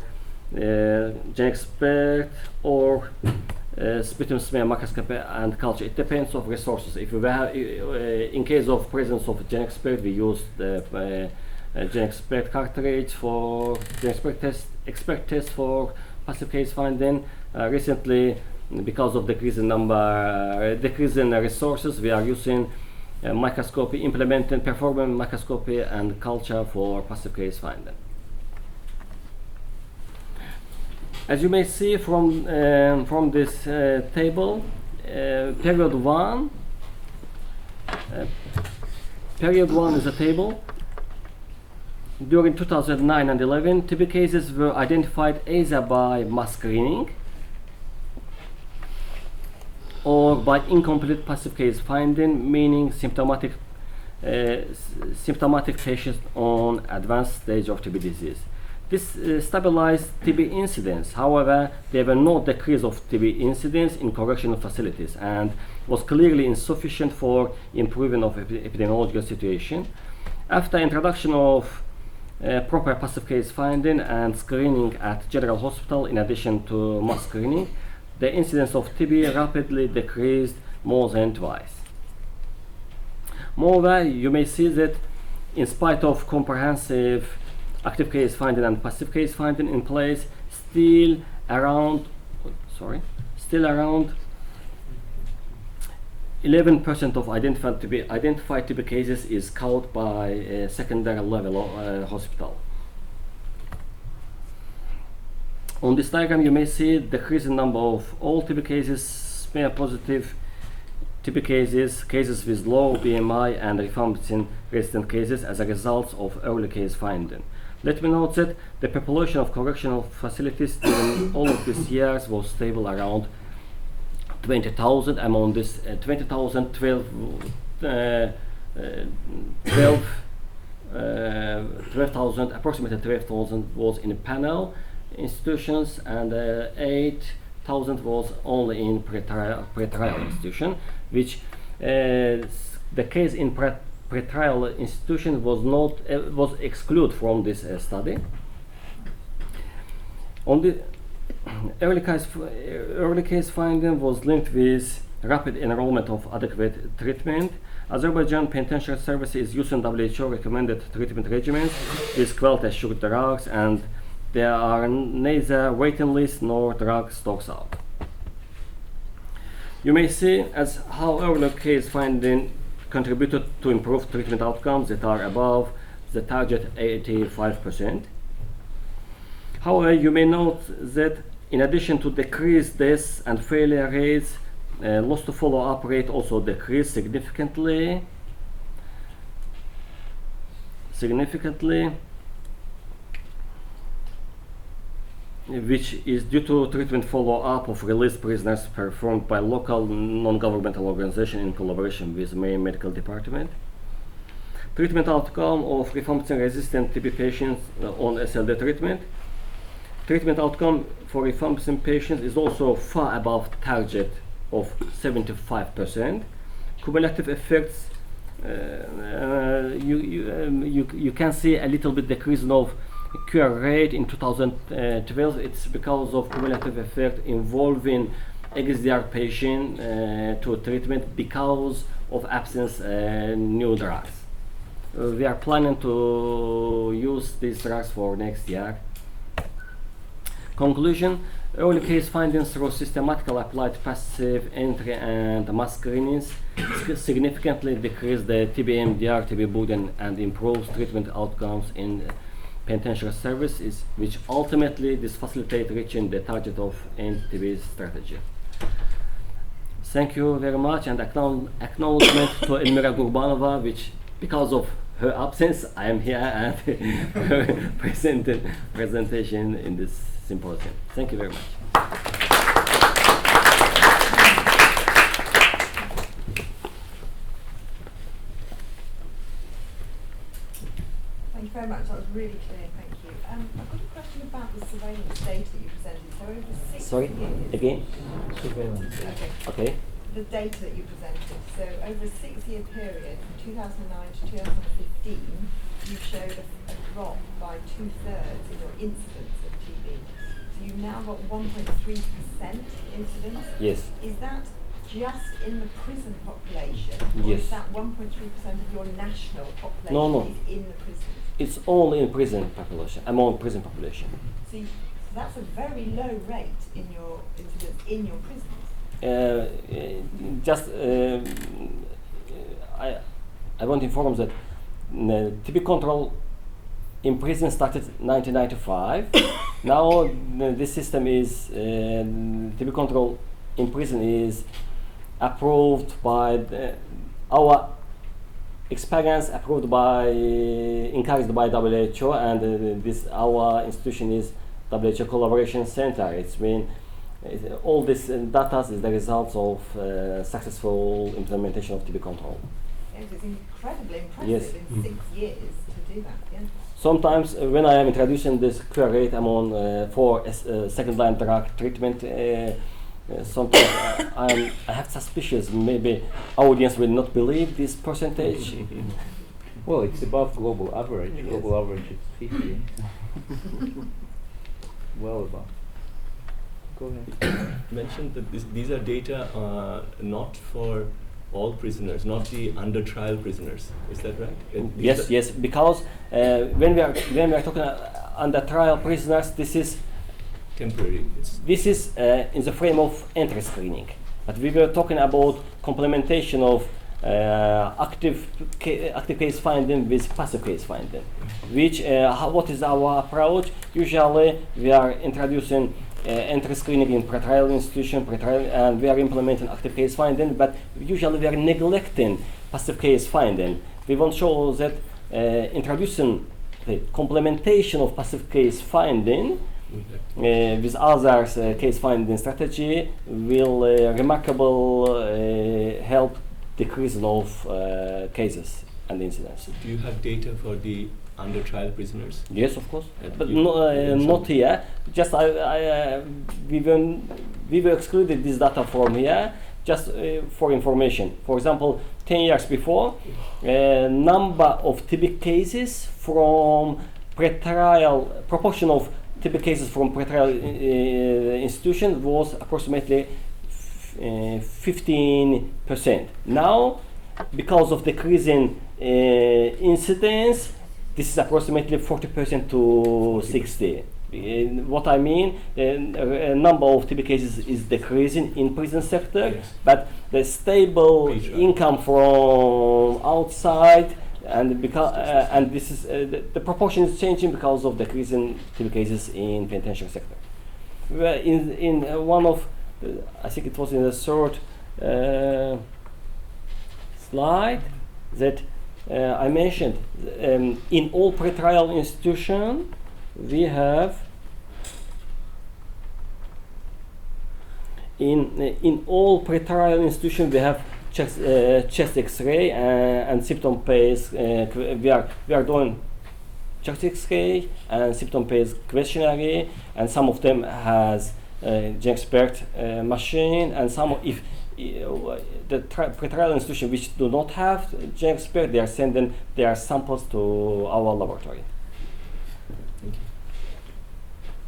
S7: GenExpert or sputum smear microscopy and culture. It depends of resources. If we have, in case of presence of GenExpert, we use the GenExpert cartridge for expert test for passive case finding. Recently, because of decreasing resources, we are using microscopy, performing microscopy and culture for passive case finding. As you may see from this table, period one is a table. During 2009 and 11, TB cases were identified either by mass screening or by incomplete passive case finding, meaning symptomatic patients on advanced stage of TB disease. This stabilized TB incidence. However, there were no decrease of TB incidence in correctional facilities and was clearly insufficient for improving of epidemiological situation. After introduction of proper passive case finding and screening at general hospital in addition to mass screening, the incidence of TB rapidly decreased more than twice. Moreover, you may see that in spite of comprehensive active case finding and passive case finding in place, still around 11% of identified TB cases is caught by a secondary level hospital. On this diagram, you may see the decreasing number of all TB cases, smear positive TB cases with low BMI, and rifampicin resistant cases as a result of early case finding. Let me note that the population of correctional facilities during all of these years was stable around 20,000. Among this 20,000, 12,000, approximately 12,000 was in panel institutions, and 8,000 was only in pretrial institution, which the case in pretrial institution was excluded from this study. early case finding was linked with rapid enrollment of adequate treatment. Azerbaijan Penitentiary Service is using WHO recommended treatment regimens with quality assured drugs, and there are neither waiting lists nor drug stocks out. You may see as how early case finding contributed to improved treatment outcomes that are above the target 85%. However, you may note that in addition to decreased deaths and failure rates, loss to follow-up rate also decreased significantly, which is due to treatment follow-up of released prisoners performed by local non-governmental organizations in collaboration with main medical department. Treatment outcome of rifampicin-resistant TB patients on SLD treatment. Treatment outcome for rifampicin patients is also far above target of 75%. Cumulative effects, you can see a little bit decrease of cure rate in 2012. It's because of cumulative effect involving XDR patient to treatment because of absence new drugs. We are planning to use these drugs for next year. Conclusion: early case findings through systematically applied passive entry and mass screenings significantly decrease the TB MDR, TB burden, and improves treatment outcomes in penitentiary services, which ultimately this facilitates reaching the target of end-TB strategy. Thank you very much, and acknowledgement to Elmira Gurbanova, which because of her absence, I am here and presentation in this symposium. Thank you very much.
S8: Thank you very much. That was really clear. Thank you. I've got a question about the surveillance data you presented. So over 6
S7: Sorry,
S8: years.
S7: again?
S1: Surveillance.
S7: Okay.
S8: The data that you presented. So over a 6-year period, from 2009 to 2015, you showed a drop by 2/3 in your incidence of TB. So you've now got 1.3% incidence.
S7: Yes.
S8: Is that just in the prison population? Or
S7: Yes.
S8: is that 1.3% of your national population
S7: No.
S8: is in the prisons?
S7: It's only in prison population, among prison population.
S8: So that's a very low rate in your incidence in your prisons.
S7: I want to inform that TB control in prison started 1995. Now this system is TB control in prison is approved by our experience, approved by encouraged by WHO, and this our institution is WHO Collaboration Center. It's been all this data is the result of successful implementation of TB control.
S8: Yes, it's incredibly impressive
S7: Yes.
S8: in 6 years to do that. Yeah.
S7: Sometimes when I am introducing this cure rate among for second-line drug treatment, sometimes I have suspicions maybe audience will not believe this percentage.
S1: Well, it's above global average.
S7: Yes.
S1: Global average is 50. Well above. Go ahead.
S4: You mentioned that these are data not for all prisoners, not the under trial prisoners. Is that right?
S7: Yes, because when we are talking under trial prisoners, this is
S4: temporary.
S7: This is in the frame of entry screening, but we were talking about complementation of active case finding with passive case finding. Which what is our approach? Usually we are introducing entry screening in pretrial institution, and we are implementing active case finding, but usually we are neglecting passive case finding. We want to show that introducing the complementation of passive case finding with others case finding strategy will remarkable help decrease of cases and incidents.
S4: Do you have data for the under trial prisoners?
S7: Yes, of course, but not here. Just we will excluded this data from here just for information. For example, 10 years before, number of TB cases from pretrial proportion of TB cases from pretrial institution was approximately 15%. Now, because of decreasing incidence, this is approximately 40% to 60%. What I mean, number of TB cases is decreasing in prison sector,
S4: Yes.
S7: but the stable income from outside, and this is the proportion is changing because of decreasing TB cases in penitentiary sector. Well, in one of, I think it was in the third slide that I mentioned, in all pretrial institutions we have in all pretrial institutions we have chest X-ray and symptom-based. We are doing chest X-ray and symptom-based questionnaire, and some of them has GenExpert machine, and some if the pretrial institution which do not have GenExpert, they are sending their samples to our laboratory.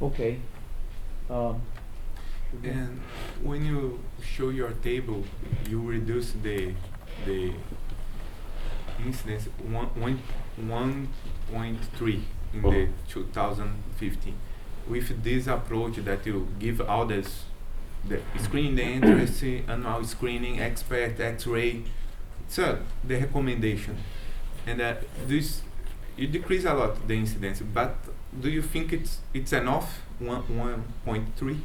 S1: Okay.
S3: And when you show your table, you reduce the incidence 1.3 in the 2015. With this approach that you give all this, the screening, the interest, annual screening, expert, X-ray, so the recommendation, and this you decrease a lot the incidence. But do you think it's enough? 1.3 is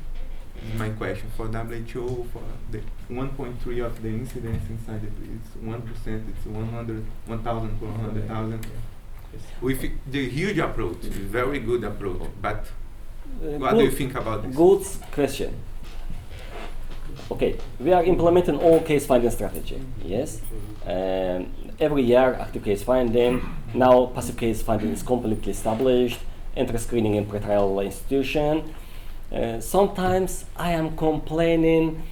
S3: my question for WHO. For the 1.3 of the incidence inside it's 1%. It's 100, 1,000 per 100,000. With the huge approach, very good approach. But what do you think about this?
S7: Good question. Okay, we are implementing all case finding strategy. Yes, every year active case finding. Now passive case finding is completely established. Entry screening in pretrial institution. Sometimes I am complaining,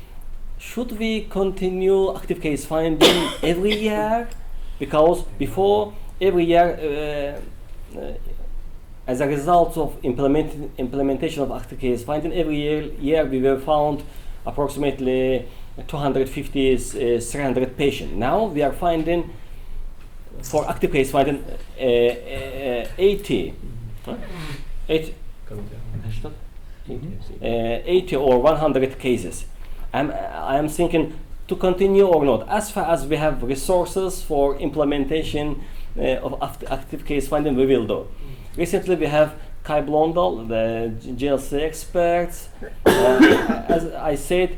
S7: should we continue active case finding every year? Because before, every year, as a result of implementation of active case finding, every year we were found approximately 250, 300 patients. Now we are finding, for active case finding, 80. 80 or 100 cases. I am thinking to continue or not. As far as we have resources for implementation of active case finding, we will do. Recently we have Kai Blondal, the GLC experts. As I said,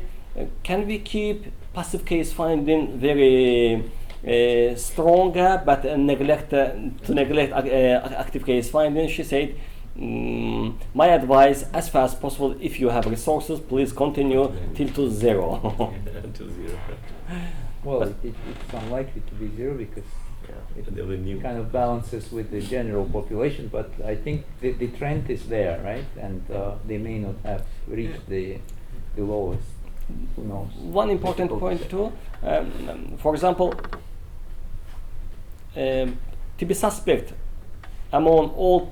S7: can we keep passive case finding very stronger, but neglect active case finding? She said, my advice, as far as possible, if you have resources, please continue till to zero.
S4: Until zero.
S1: Well, it's unlikely to be zero because it kind of balances with the general population, but I think the trend is there, right? And they may not have reached the lowest. Who knows?
S7: One important point too, for example, TB suspect among all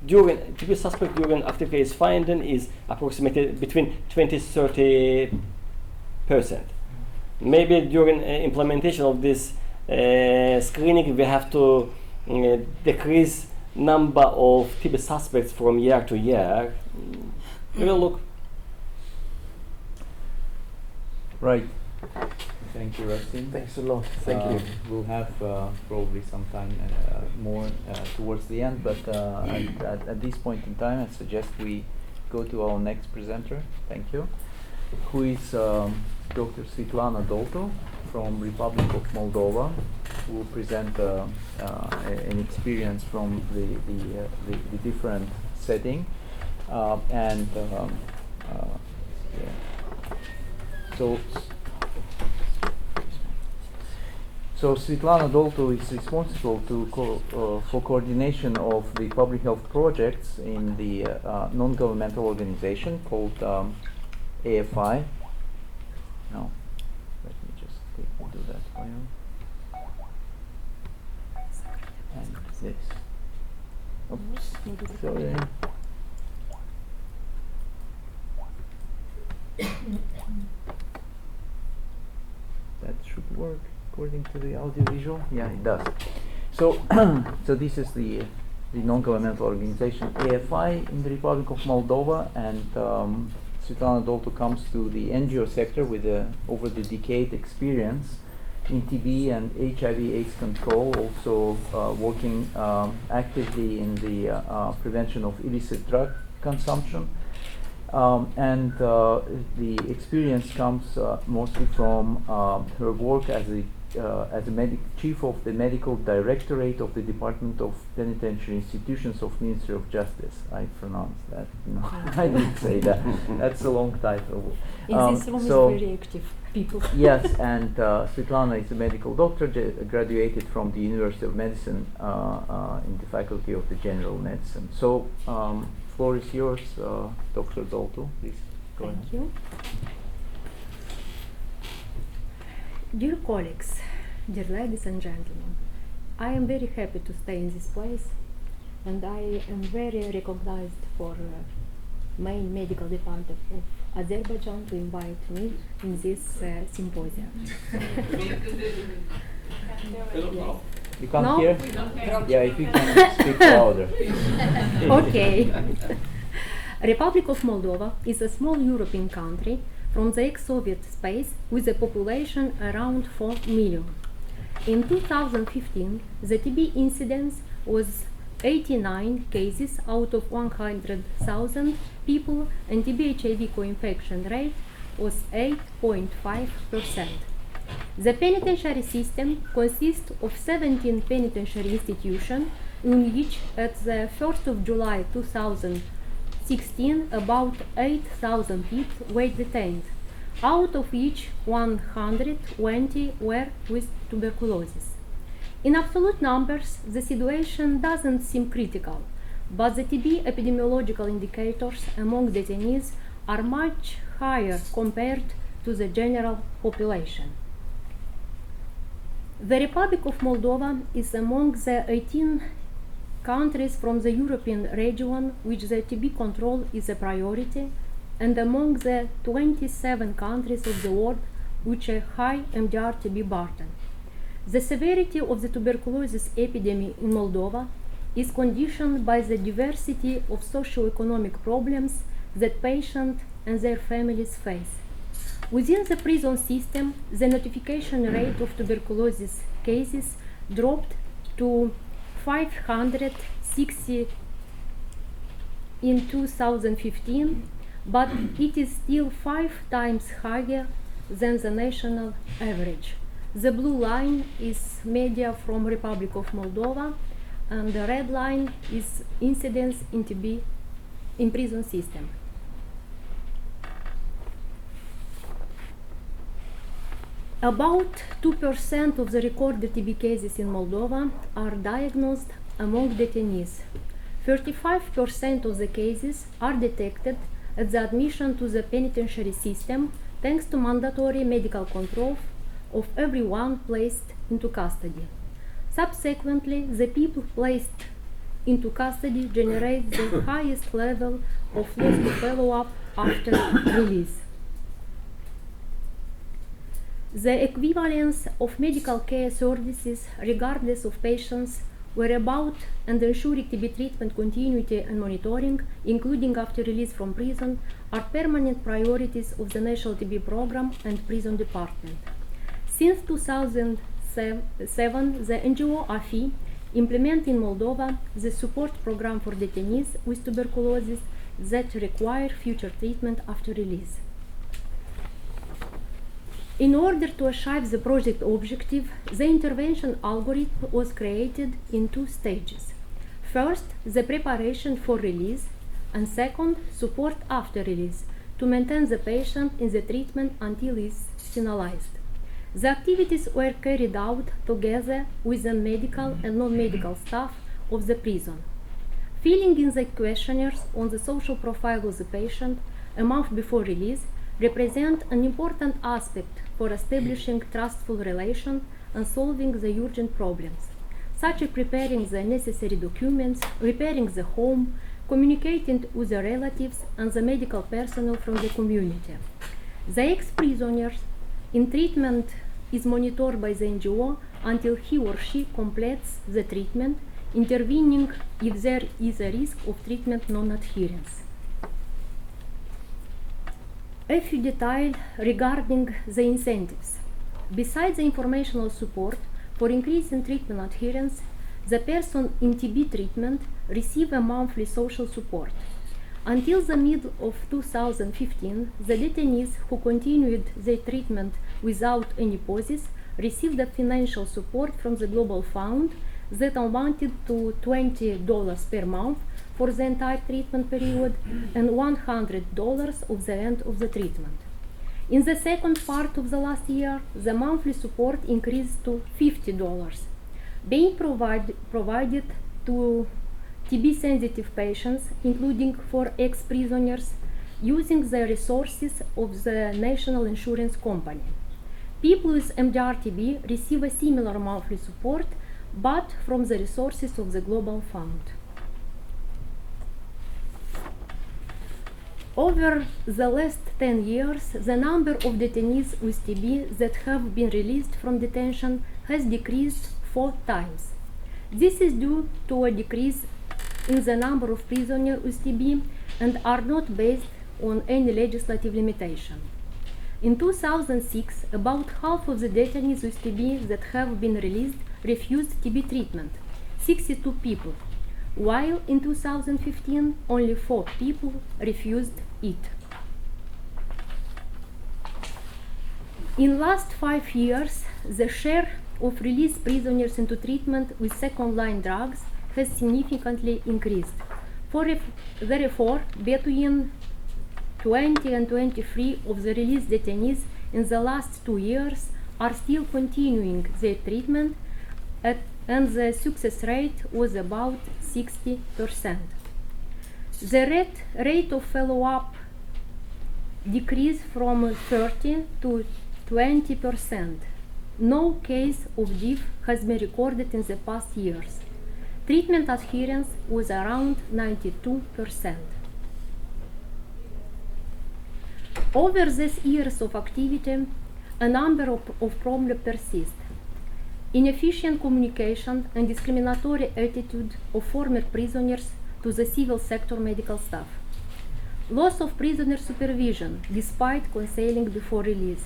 S7: TB suspect during active case finding is approximately between 20-30%. Maybe during implementation of this screening, we have to decrease number of TB suspects from year to year. We will look.
S1: Right. Thank you, Rustin.
S2: Thanks a lot. Thank you.
S1: We'll have probably some time more towards the end, but at this point in time, I suggest we go to our next presenter. Thank you. Who is Dr. Svetlana Dolto from Republic of Moldova, who will present an experience from the different setting and yeah. So Svetlana Dolto is responsible for coordination of the public health projects in the non-governmental organization called AFI. No, let me just quickly do that for you. And this. Oops, sorry. That should work according to the audiovisual. Yeah, it does. So, so this is the non-governmental organization AFI in the Republic of Moldova, and Svetlana Dolto comes to the NGO sector with over the decade experience in TB and HIV/AIDS control, also working actively in the prevention of illicit drug consumption. And the experience comes mostly from her work as a chief of the medical directorate of the Department of Penitentiary Institutions of Ministry of Justice. I pronounced that. No, I didn't say that. That's a long title.
S9: In this room
S1: so
S9: is very active people.
S1: Yes, and Svetlana is a medical doctor, graduated from the University of Medicine in the Faculty of the General Medicine. So, floor is yours, Dr. Dolto. Please go ahead.
S9: Thank you. Dear colleagues, dear ladies and gentlemen, I am very happy to stay in this place, and I am very recognized for main medical department of Azerbaijan to invite me in this symposium. Yes.
S1: You can't
S9: No?
S1: hear? Yeah, if you can speak louder.
S9: Okay. Republic of Moldova is a small European country from the ex-Soviet space with a population around 4 million. In 2015, the TB incidence was 89 cases out of 100,000 people, and TB/HIV co-infection rate was 8.5%. The penitentiary system consists of 17 penitentiary institutions, in which at the 1st of July 2016 about 8,000 people were detained, out of which 120 were with tuberculosis. In absolute numbers, the situation doesn't seem critical, but the TB epidemiological indicators among detainees are much higher compared to the general population. The Republic of Moldova is among the 18 countries from the European region which the TB control is a priority, and among the 27 countries of the world which a high MDR TB burden. The severity of the tuberculosis epidemic in Moldova is conditioned by the diversity of socio-economic problems that patients and their families face. Within the prison system, the notification rate of tuberculosis cases dropped to 560 in 2015, but it is still 5 times higher than the national average. The blue line is media from Republic of Moldova, and the red line is incidence in TB in prison system. About 2% of the recorded TB cases in Moldova are diagnosed among detainees. 35% of the cases are detected at the admission to the penitentiary system thanks to mandatory medical control of everyone placed into custody. Subsequently, the people placed into custody generate the highest level of loss to follow-up after release. The equivalence of medical care services, regardless of patients' whereabouts, and ensuring TB treatment continuity and monitoring, including after release from prison, are permanent priorities of the National TB Program and Prison Department. Since 2007, the NGO AFI implemented in Moldova the support program for detainees with tuberculosis that require future treatment after release. In order to achieve the project objective, the intervention algorithm was created in 2 stages. First, the preparation for release, and second, support after release to maintain the patient in the treatment until he is finalized. The activities were carried out together with the medical and non-medical staff of the prison. Filling in the questionnaires on the social profile of the patient a month before release represent an important aspect for establishing trustful relation and solving the urgent problems. such as preparing the necessary documents, repairing the home, communicating with the relatives and the medical personnel from the community. The ex-prisoners in treatment is monitored by the NGO until he or she completes the treatment, intervening if there is a risk of treatment non-adherence. A few details regarding the incentives. Besides the informational support for increasing treatment adherence, the person in TB treatment receive a monthly social support. Until the middle of 2015, the detainees who continued their treatment without any pauses received the financial support from the Global Fund that amounted to $20 per month for the entire treatment period and $100 of the end of the treatment. In the second part of the last year, the monthly support increased to $50, being provided to TB-sensitive patients, including for ex-prisoners, using the resources of the National Insurance Company. People with MDR-TB receive a similar monthly support, but from the resources of the Global Fund. Over the last 10 years, the number of detainees with TB that have been released from detention has decreased 4 times. This is due to a decrease in the number of prisoners with TB and are not based on any legislative limitation. In 2006, about half of the detainees with TB that have been released refused TB treatment, 62 people, while in 2015 only 4 people refused it. In last 5 years, the share of released prisoners into treatment with second-line drugs has significantly increased. Therefore, between 20 and 23 of the released detainees in the last 2 years are still continuing their treatment, and the success rate was about 60%. The rate of follow-up decreased from 30 to 20%. No case of DIF has been recorded in the past years. Treatment adherence was around 92%. Over these years of activity, a number of problems persist. Inefficient communication and discriminatory attitude of former prisoners to the civil sector medical staff. Loss of prisoner supervision despite counseling before release.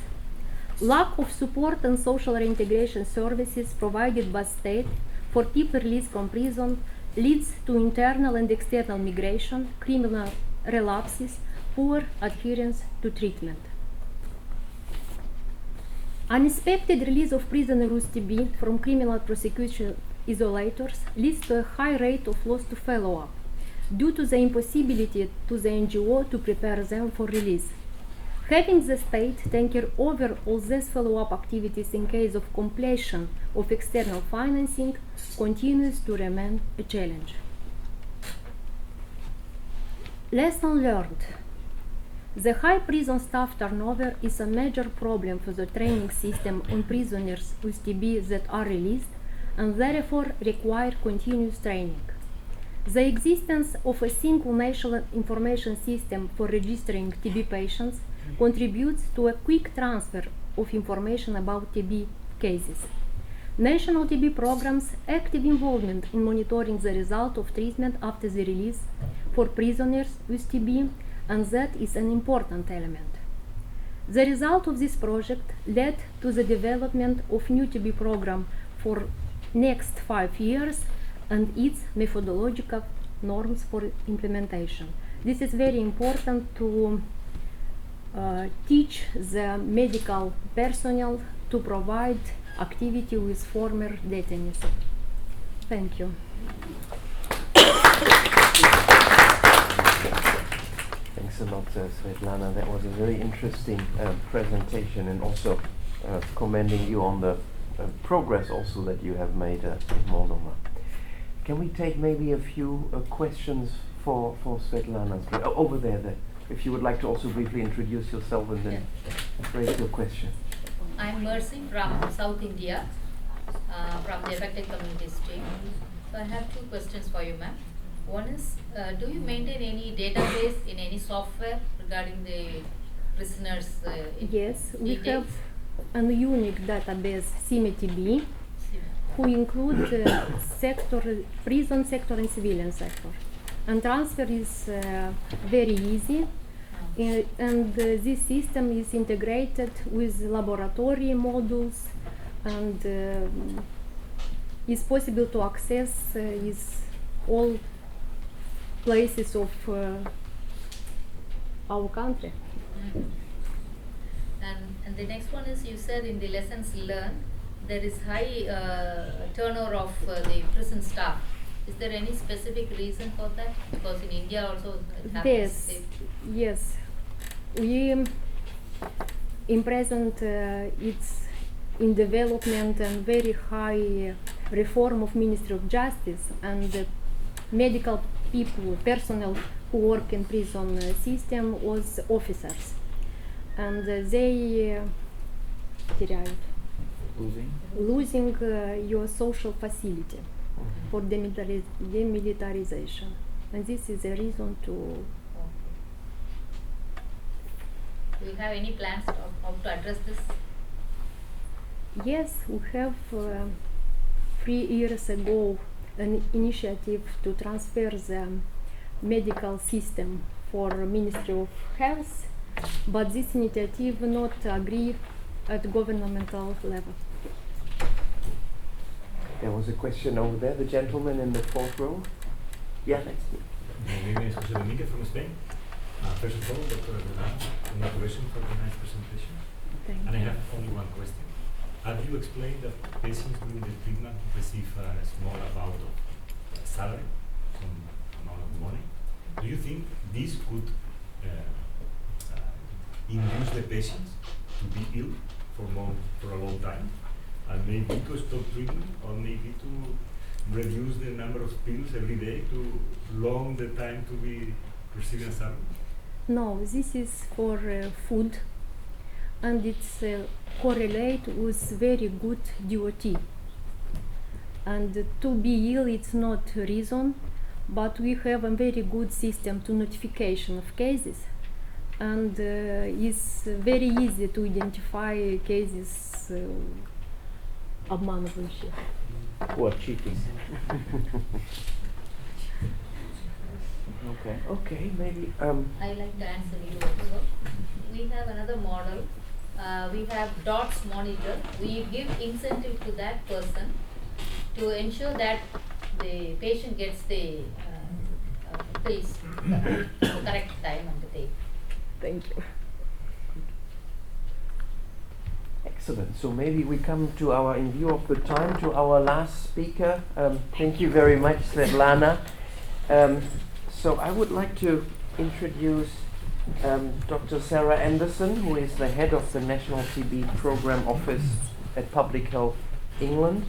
S9: Lack of support and social reintegration services provided by state for people released from prison leads to internal and external migration, criminal relapses, poor adherence to treatment. Unexpected release of prisoners with TB from criminal prosecution isolators leads to a high rate of loss to follow-up due to the impossibility to the NGO to prepare them for release. Having the state take care over all these follow-up activities in case of completion of external financing continues to remain a challenge. Lesson learned. The high prison staff turnover is a major problem for the training system on prisoners with TB that are released and therefore require continuous training. The existence of a single national information system for registering TB patients contributes to a quick transfer of information about TB cases. National TB programs' active involvement in monitoring the result of treatment after the release for prisoners with TB, and that is an important element. The result of this project led to the development of new TB program for next 5 years and its methodological norms for implementation. This is very important to teach the medical personnel to provide activity with former detainees. Thank you.
S2: Thanks a lot, Svetlana. That was a very interesting presentation, and also commending you on the progress also that you have made in Moldova. Can we take maybe a few questions for Svetlana? Over there, if you would like to also briefly introduce yourself and then raise your question.
S10: I'm Mercy from South India. from the affected communities team. So I have two questions for you, ma'am. One is, do you maintain any database in any software regarding the prisoners?
S9: Yes, we
S10: details?
S9: have a unique database, CIME-TB, who include prison sector and civilian sector. And transfer is very easy, and this system is integrated with laboratory modules, and is possible to access is all places of our country.
S10: And the next one is, you said in the lessons learned there is high turnover of the prison staff. Is there any specific reason for that? Because in India also it happens.
S9: Yes. We in present it's in development and very high reform of Ministry of Justice, and medical people, personnel who work in prison system was officers, and they losing your social facility for demilitarization, and this is a reason to.
S10: Do you have any plans of how to address this?
S9: Yes, we have 3 years ago an initiative to transfer the medical system for Ministry of Health, but this initiative not agree at governmental level.
S2: There was a question over there, the gentleman in the 4th row. Yeah, next to you.
S11: My name is Jose Domínguez from Spain. First of all, Dr. congratulations for the nice presentation.
S9: Thank
S11: And I
S9: you.
S11: have only one question. Have you explained that patients during the treatment receive a small amount of salary, some amount of money? Do you think this could induce the patients to be ill for a long time, and maybe to stop treatment, or maybe to reduce the number of pills every day to long the time to be receiving salary?
S9: No, this is for food, and it's correlate with very good DOT. And to be ill, it's not reason, but we have a very good system to notification of cases, and it's very easy to identify cases обманывающие.
S2: Who are cheating. Okay, maybe.
S10: I like to answer you also. We have another model. We have DOTS monitor. We give incentive to that person to ensure that the patient gets the pills at the correct time and the day.
S9: Thank you.
S2: Excellent. So maybe we come to our, in view of the time, to our last speaker. Thank you very much, Svetlana. So I would like to introduce Dr. Sarah Anderson, who is the head of the National TB Program Office at Public Health England,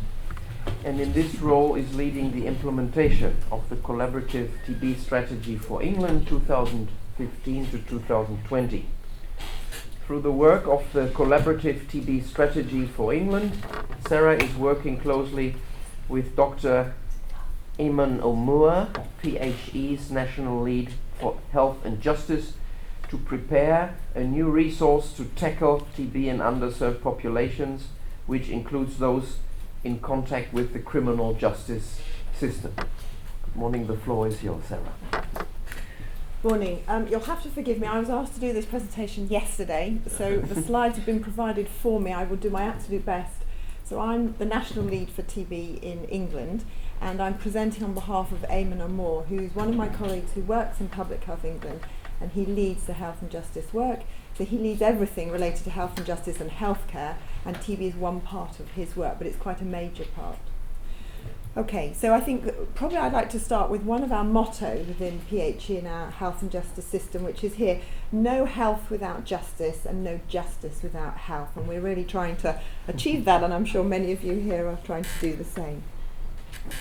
S2: and in this role is leading the implementation of the collaborative TB strategy for England 2015 to 2020. Through the work of the collaborative TB strategy for England, Sarah is working closely with Dr. Eamon O'Moore, PHE's National Lead for Health and Justice, to prepare a new resource to tackle TB in underserved populations, which includes those in contact with the criminal justice system. Good morning, the floor is yours, Sarah.
S12: Morning. You'll have to forgive me, I was asked to do this presentation yesterday, so the slides have been provided for me. I will do my absolute best. So I'm the National Lead for TB in England, and I'm presenting on behalf of Eamon O'Moore, who's one of my colleagues who works in Public Health England, and he leads the health and justice work. So he leads everything related to health and justice and healthcare, and TB is one part of his work, but it's quite a major part. Okay, so I think probably I'd like to start with one of our mottos within PHE in our health and justice system, which is here: no health without justice and no justice without health. And we're really trying to achieve that, and I'm sure many of you here are trying to do the same.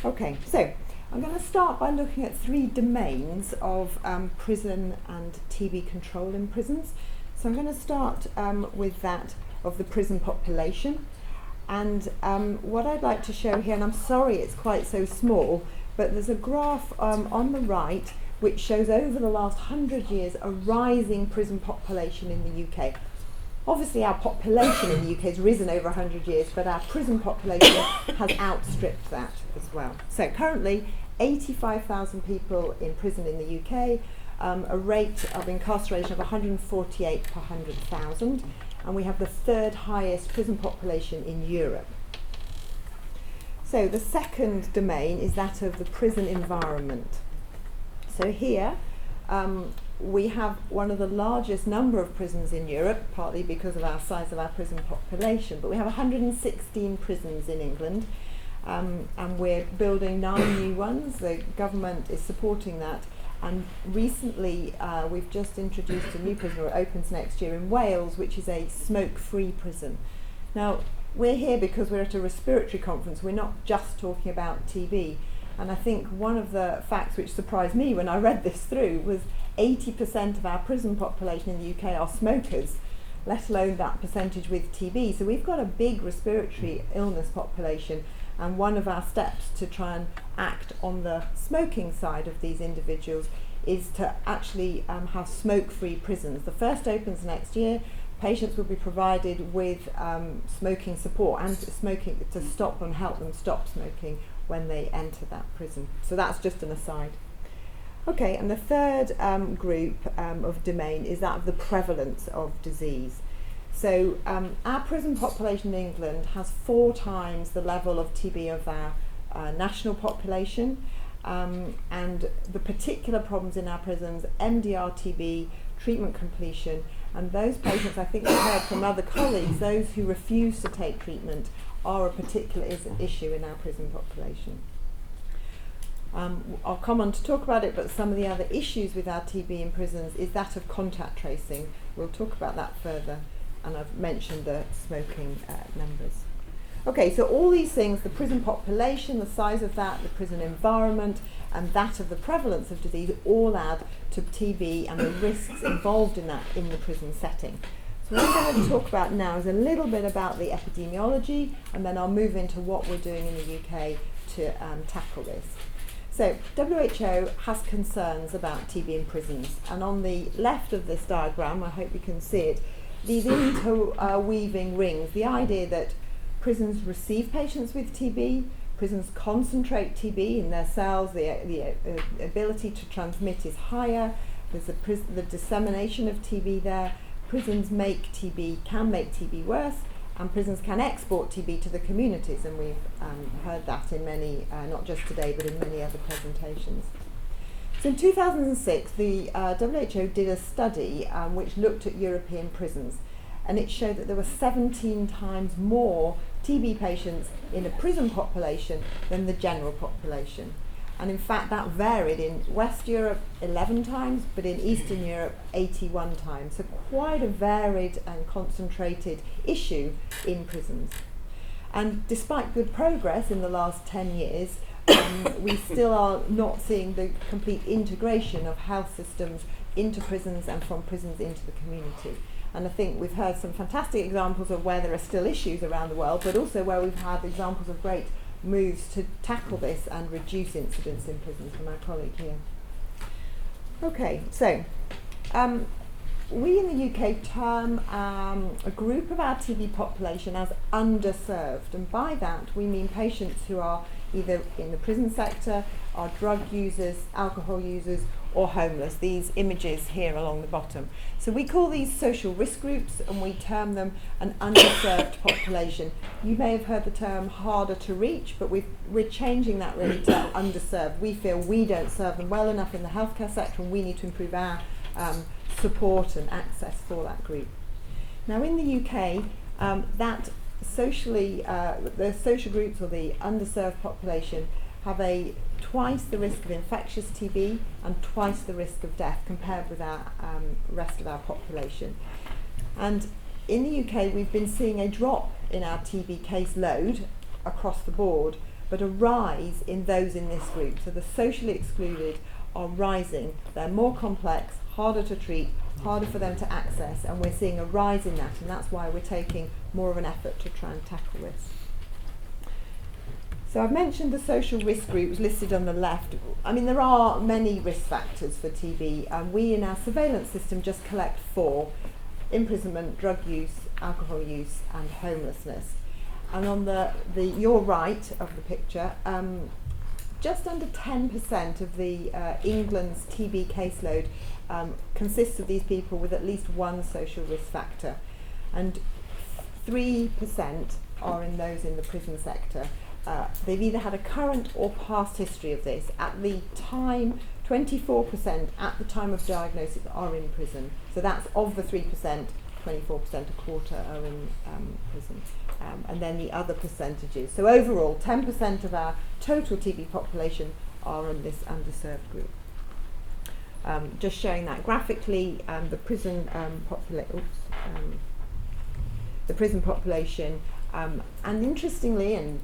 S12: Okay, so I'm going to start by looking at 3 domains of prison and TB control in prisons. So I'm going to start with that of the prison population. And what I'd like to show here, and I'm sorry it's quite so small, but there's a graph on the right which shows over the last 100 years a rising prison population in the UK. Obviously our population in the UK has risen over 100 years, but our prison population has outstripped that as well. So currently 85,000 people in prison in the UK, a rate of incarceration of 148 per 100,000, and we have the third highest prison population in Europe. So the second domain is that of the prison environment. So here we have one of the largest number of prisons in Europe, partly because of our size of our prison population, but we have 116 prisons in England, and we're building 9 new ones. The government is supporting that, and recently we've just introduced a new prison, or it opens next year, in Wales, which is a smoke-free prison. Now, we're here because we're at a respiratory conference. We're not just talking about TB. And I think one of the facts which surprised me when I read this through was 80% of our prison population in the UK are smokers, let alone that percentage with TB. So we've got a big respiratory illness population, and one of our steps to try and act on the smoking side of these individuals is to actually have smoke-free prisons. The first opens next year. Patients will be provided with smoking support and smoking to stop and help them stop smoking when they enter that prison. So that's just an aside. Okay, and the third group of domain is that of the prevalence of disease. So our prison population in England has 4 times the level of TB of our national population, and the particular problems in our prisons, MDR TB, treatment completion, and those patients, I think we've heard from other colleagues, those who refuse to take treatment are a particular issue in our prison population. I'll come on to talk about it, but some of the other issues with our TB in prisons is that of contact tracing. We'll talk about that further, and I've mentioned the smoking numbers. Okay, so all these things, the prison population, the size of that, the prison environment, and that of the prevalence of disease, all add to TB and the risks involved in that in the prison setting. So what I'm going to talk about now is a little bit about the epidemiology, and then I'll move into what we're doing in the UK to tackle this. So WHO has concerns about TB in prisons, and on the left of this diagram, I hope you can see it, these interweaving rings, the idea that prisons receive patients with TB, prisons concentrate TB in their cells, the ability to transmit is higher, there's the dissemination of TB there, prisons can make TB worse, and prisons can export TB to the communities, and we've heard that in many, not just today, but in many other presentations. So in 2006, the WHO did a study which looked at European prisons, and it showed that there were 17 times more TB patients in a prison population than the general population. And in fact, that varied in West Europe 11 times, but in Eastern Europe 81 times. So quite a varied and concentrated issue in prisons. And despite good progress in the last 10 years, we still are not seeing the complete integration of health systems into prisons and from prisons into the community. And I think we've heard some fantastic examples of where there are still issues around the world, but also where we've had examples of great moves to tackle this and reduce incidents in prisons from our colleague here. Okay, so we in the UK term a group of our TB population as underserved, and by that we mean patients who are either in the prison sector, are drug users, alcohol users, or homeless, these images here along the bottom. So we call these social risk groups, and we term them an underserved population. You may have heard the term harder to reach, but we're changing that really to underserved. We feel we don't serve them well enough in the healthcare sector, and we need to improve our support and access for that group. Now in the UK, that socially, the social groups or the underserved population have twice the risk of infectious TB and twice the risk of death compared with our rest of our population. And in the UK, we've been seeing a drop in our TB case load across the board, but a rise in those in this group. So the socially excluded are rising. They're more complex, harder to treat, harder for them to access, and we're seeing a rise in that, and that's why we're taking more of an effort to try and tackle this. So I've mentioned the social risk groups listed on the left. I mean, there are many risk factors for TB, and we in our surveillance system just collect 4: imprisonment, drug use, alcohol use, and homelessness. And on your right of the picture, just under 10% of the England's TB caseload consists of these people with at least one social risk factor, and 3% are in those in the prison sector. They've either had a current or past history of this. At the time, 24% at the time of diagnosis are in prison. So that's of the 3%, 24%, a quarter are in prison. And then the other percentages. So overall, 10% of our total TB population are in this underserved group. Just showing that graphically, the prison population, and interestingly, and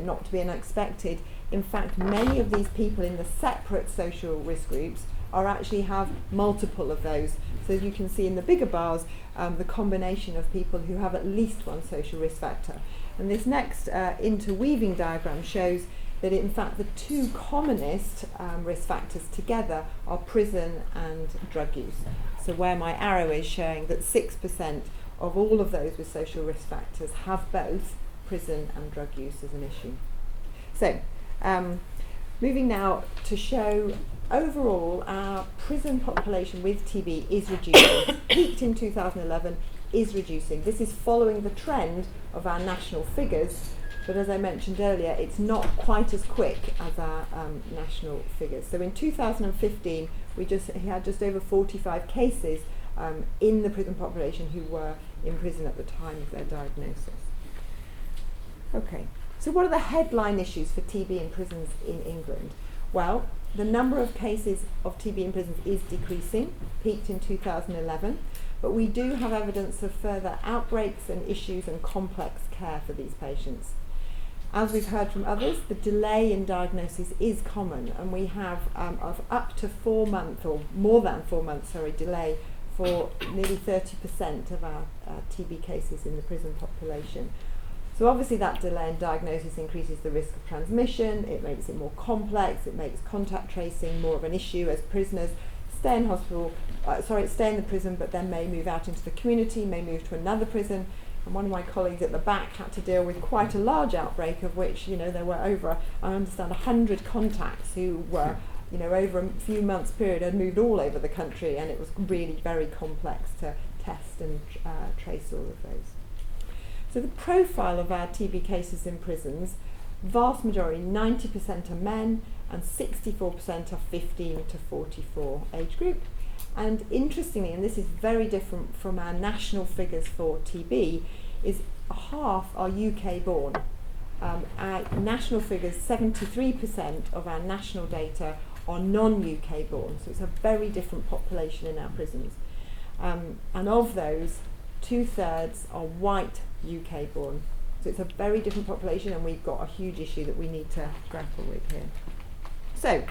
S12: not to be unexpected, in fact, many of these people in the separate social risk groups actually have multiple of those. So as you can see in the bigger bars, the combination of people who have at least one social risk factor. And this next interweaving diagram shows that in fact the 2 commonest risk factors together are prison and drug use. So where my arrow is showing that 6% of all of those with social risk factors have both prison and drug use as an issue. So moving now to show overall our prison population with TB is reducing. Peaked in 2011, is reducing. This is following the trend of our national figures, but as I mentioned earlier, it's not quite as quick as our national figures. So in 2015, we had just over 45 cases in the prison population who were in prison at the time of their diagnosis. Okay, so what are the headline issues for TB in prisons in England? Well, the number of cases of TB in prisons is decreasing, peaked in 2011, but we do have evidence of further outbreaks and issues and complex care for these patients. As we've heard from others, the delay in diagnosis is common, and we have of up to 4 months, or more than 4 months, delay for nearly 30% of our TB cases in the prison population. So obviously that delay in diagnosis increases the risk of transmission, it makes it more complex, it makes contact tracing more of an issue as prisoners stay in the prison but then may move out into the community, may move to another prison. And one of my colleagues at the back had to deal with quite a large outbreak of which, there were over, I understand, 100 contacts who were, over a few months period had moved all over the country, and it was really very complex to test and trace all of those. So the profile of our TB cases in prisons, vast majority, 90% are men, and 64% are 15 to 44 age group. And interestingly, and this is very different from our national figures for TB, is half are UK born. Our national figures, 73% of our national data are non-UK born, so it's a very different population in our prisons. And of those, 2/3 are white UK born. So it's a very different population, and we've got a huge issue that we need to grapple with here. So,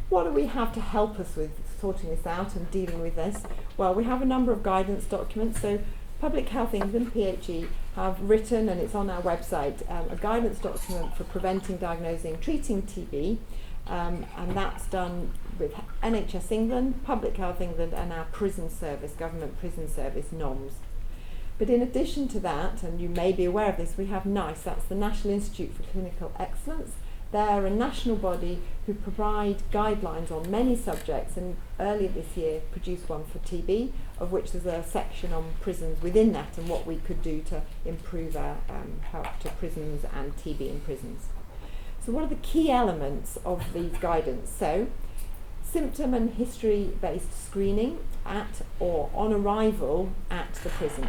S12: what do we have to help us with sorting this out and dealing with this? Well, we have a number of guidance documents. So Public Health England, PHE, have written, and it's on our website, a guidance document for preventing, diagnosing, treating TB, and that's done with NHS England, Public Health England, and our prison service, government prison service, NOMS. But in addition to that, and you may be aware of this, we have NICE, that's the National Institute for Clinical Excellence. They're a national body who provide guidelines on many subjects, and earlier this year produced one for TB, of which there's a section on prisons within that and what we could do to improve our help to prisons and TB in prisons. So what are the key elements of these guidance? So, symptom and history-based screening at or on arrival at the prison.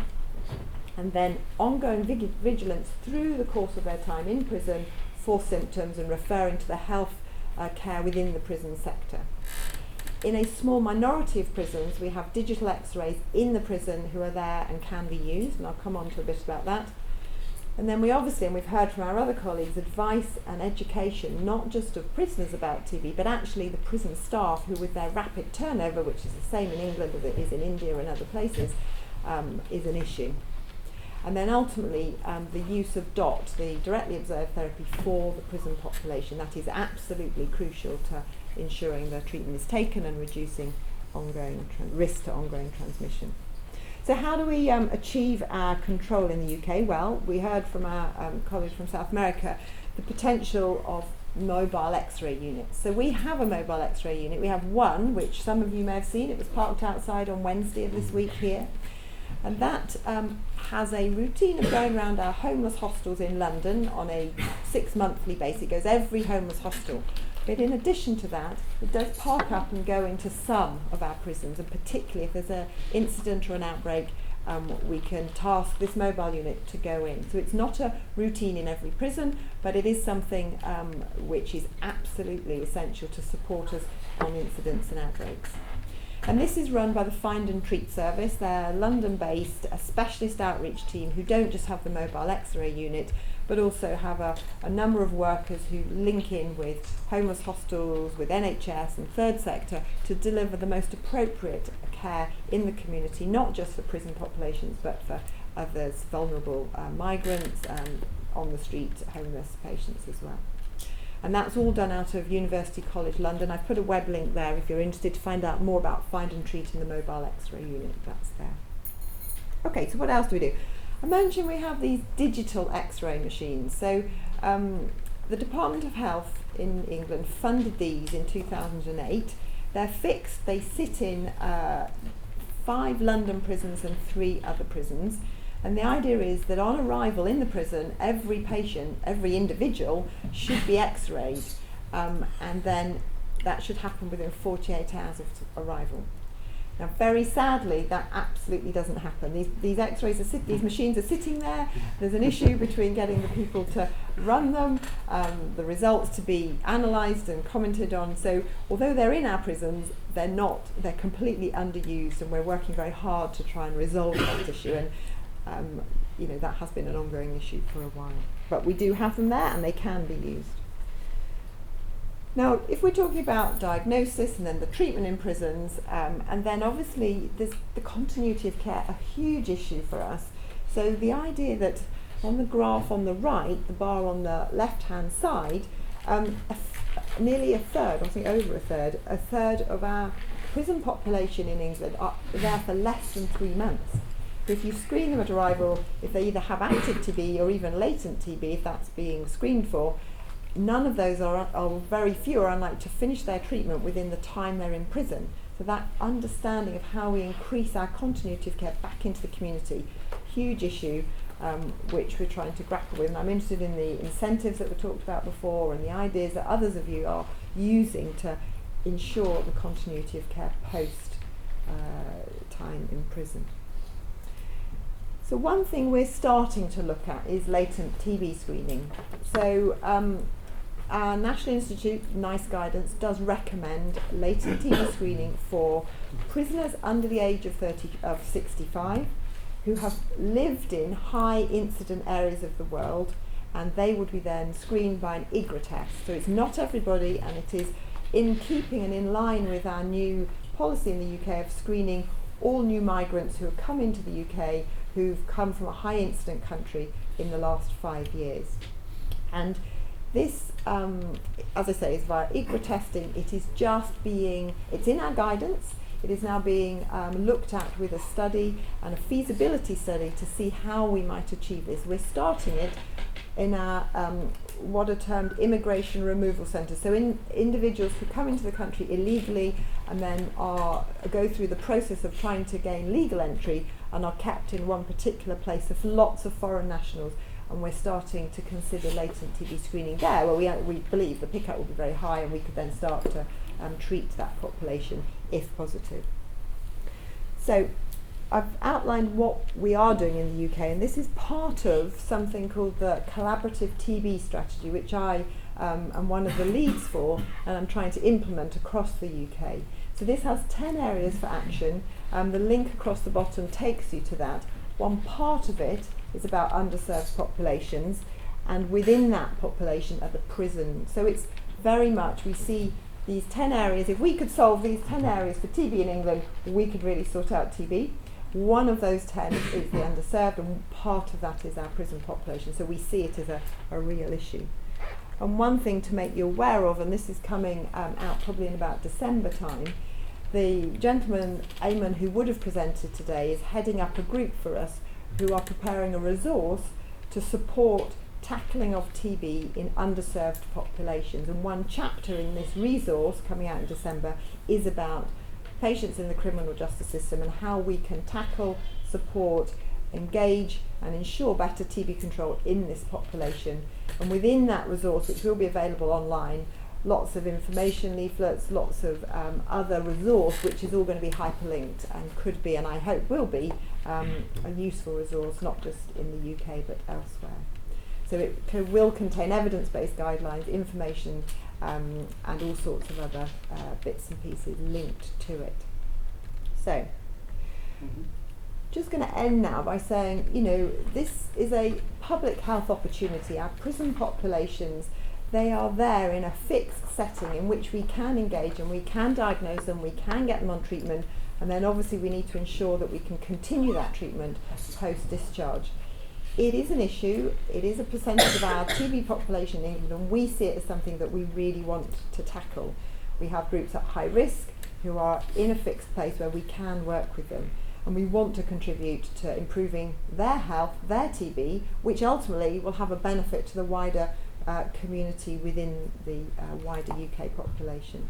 S12: And then ongoing vigilance through the course of their time in prison for symptoms and referring to the health care within the prison sector. In a small minority of prisons, we have digital x-rays in the prison who are there and can be used, and I'll come on to a bit about that. And then we obviously, and we've heard from our other colleagues, advice and education, not just of prisoners about TB, but actually the prison staff who, with their rapid turnover, which is the same in England as it is in India and other places, is an issue. And then ultimately, the use of DOT, the directly observed therapy for the prison population, that is absolutely crucial to ensuring the treatment is taken and reducing ongoing risk to ongoing transmission. So how do we achieve our control in the UK? Well, we heard from our colleagues from South America the potential of mobile X-ray units. So we have a mobile X-ray unit. We have one, which some of you may have seen. It was parked outside on Wednesday of this week here. And that has a routine of going around our homeless hostels in London on a 6-monthly basis. It goes every homeless hostel. But in addition to that, it does park up and go into some of our prisons, and particularly if there's an incident or an outbreak, we can task this mobile unit to go in. So it's not a routine in every prison, but it is something which is absolutely essential to support us on incidents and outbreaks. And this is run by the Find and Treat service. They're London-based, a specialist outreach team who don't just have the mobile X-ray unit, but also have a number of workers who link in with homeless hostels, with NHS and third sector to deliver the most appropriate care in the community, not just for prison populations, but for others, vulnerable migrants, on the street, homeless patients as well. And that's all done out of University College London. I've put a web link there if you're interested to find out more about Find and Treat in the mobile X-ray unit. That's there. Okay, so what else do we do? I mentioned we have these digital X-ray machines. So the Department of Health in England funded these in 2008. They're fixed. They sit in 5 London prisons and 3 other prisons. And the idea is that on arrival in the prison, every patient, every individual should be X-rayed, and then that should happen within 48 hours of arrival. Now, very sadly, that absolutely doesn't happen. These X-rays these machines are sitting there. There's an issue between getting the people to run them, the results to be analysed and commented on. So, although they're in our prisons, they're not. They're completely underused, and we're working very hard to try and resolve that issue. And that has been an ongoing issue for a while. But we do have them there, and they can be used. Now, if we're talking about diagnosis and then the treatment in prisons, and then obviously there's the continuity of care, a huge issue for us. So the idea that on the graph on the right, the bar on the left-hand side, nearly a third, I think over a third of our prison population in England are there for less than 3 months. If you screen them at arrival, if they either have active TB or even latent TB, if that's being screened for, none of those are very few are unlikely to finish their treatment within the time they're in prison. So that understanding of how we increase our continuity of care back into the community, huge issue which we're trying to grapple with. And I'm interested in the incentives that were talked about before and the ideas that others of you are using to ensure the continuity of care post time in prison. So one thing we're starting to look at is latent TB screening. So our National Institute, NICE guidance, does recommend latent TB screening for prisoners under the age of 65 who have lived in high incident areas of the world, and they would be then screened by an IGRA test. So it's not everybody, and it is in keeping and in line with our new policy in the UK of screening all new migrants who have come into the UK who've come from a high incident country in the last 5 years. And this, as I say, is via IGRA testing. It is it's in our guidance. It is now being looked at with a study and a feasibility study to see how we might achieve this. We're starting it in our what are termed immigration removal centres. So individuals who come into the country illegally and then go through the process of trying to gain legal entry and are kept in one particular place of lots of foreign nationals. And we're starting to consider latent TB screening there, where we believe the pickup will be very high, and we could then start to treat that population if positive. So I've outlined what we are doing in the UK, and this is part of something called the Collaborative TB Strategy, which I am one of the leads for, and I'm trying to implement across the UK. So this has 10 areas for action. The link across the bottom takes you to that. One part of it is about underserved populations, and within that population are the prisons. So it's very much, we see these 10 areas. If we could solve these 10 areas for TB in England, we could really sort out TB. One of those 10 is the underserved, and part of that is our prison population. So we see it as a real issue. And one thing to make you aware of, and this is coming out probably in about December time, the gentleman, Eamon, who would have presented today, is heading up a group for us who are preparing a resource to support tackling of TB in underserved populations. And one chapter in this resource coming out in December is about patients in the criminal justice system and how we can tackle, support, engage and ensure better TB control in this population. And within that resource, which will be available online, lots of information leaflets, lots of other resource, which is all going to be hyperlinked and could be, and I hope will be, a useful resource, not just in the UK but elsewhere. So it will contain evidence-based guidelines, information, and all sorts of other bits and pieces linked to it. So, just going to end now by saying, you know, this is a public health opportunity. Our prison populations, they are there in a fixed setting in which we can engage and we can diagnose them, we can get them on treatment, and then obviously we need to ensure that we can continue that treatment post-discharge. It is an issue, it is a percentage of our TB population in England, and we see it as something that we really want to tackle. We have groups at high risk who are in a fixed place where we can work with them, and we want to contribute to improving their health, their TB, which ultimately will have a benefit to the wider community within the wider UK population.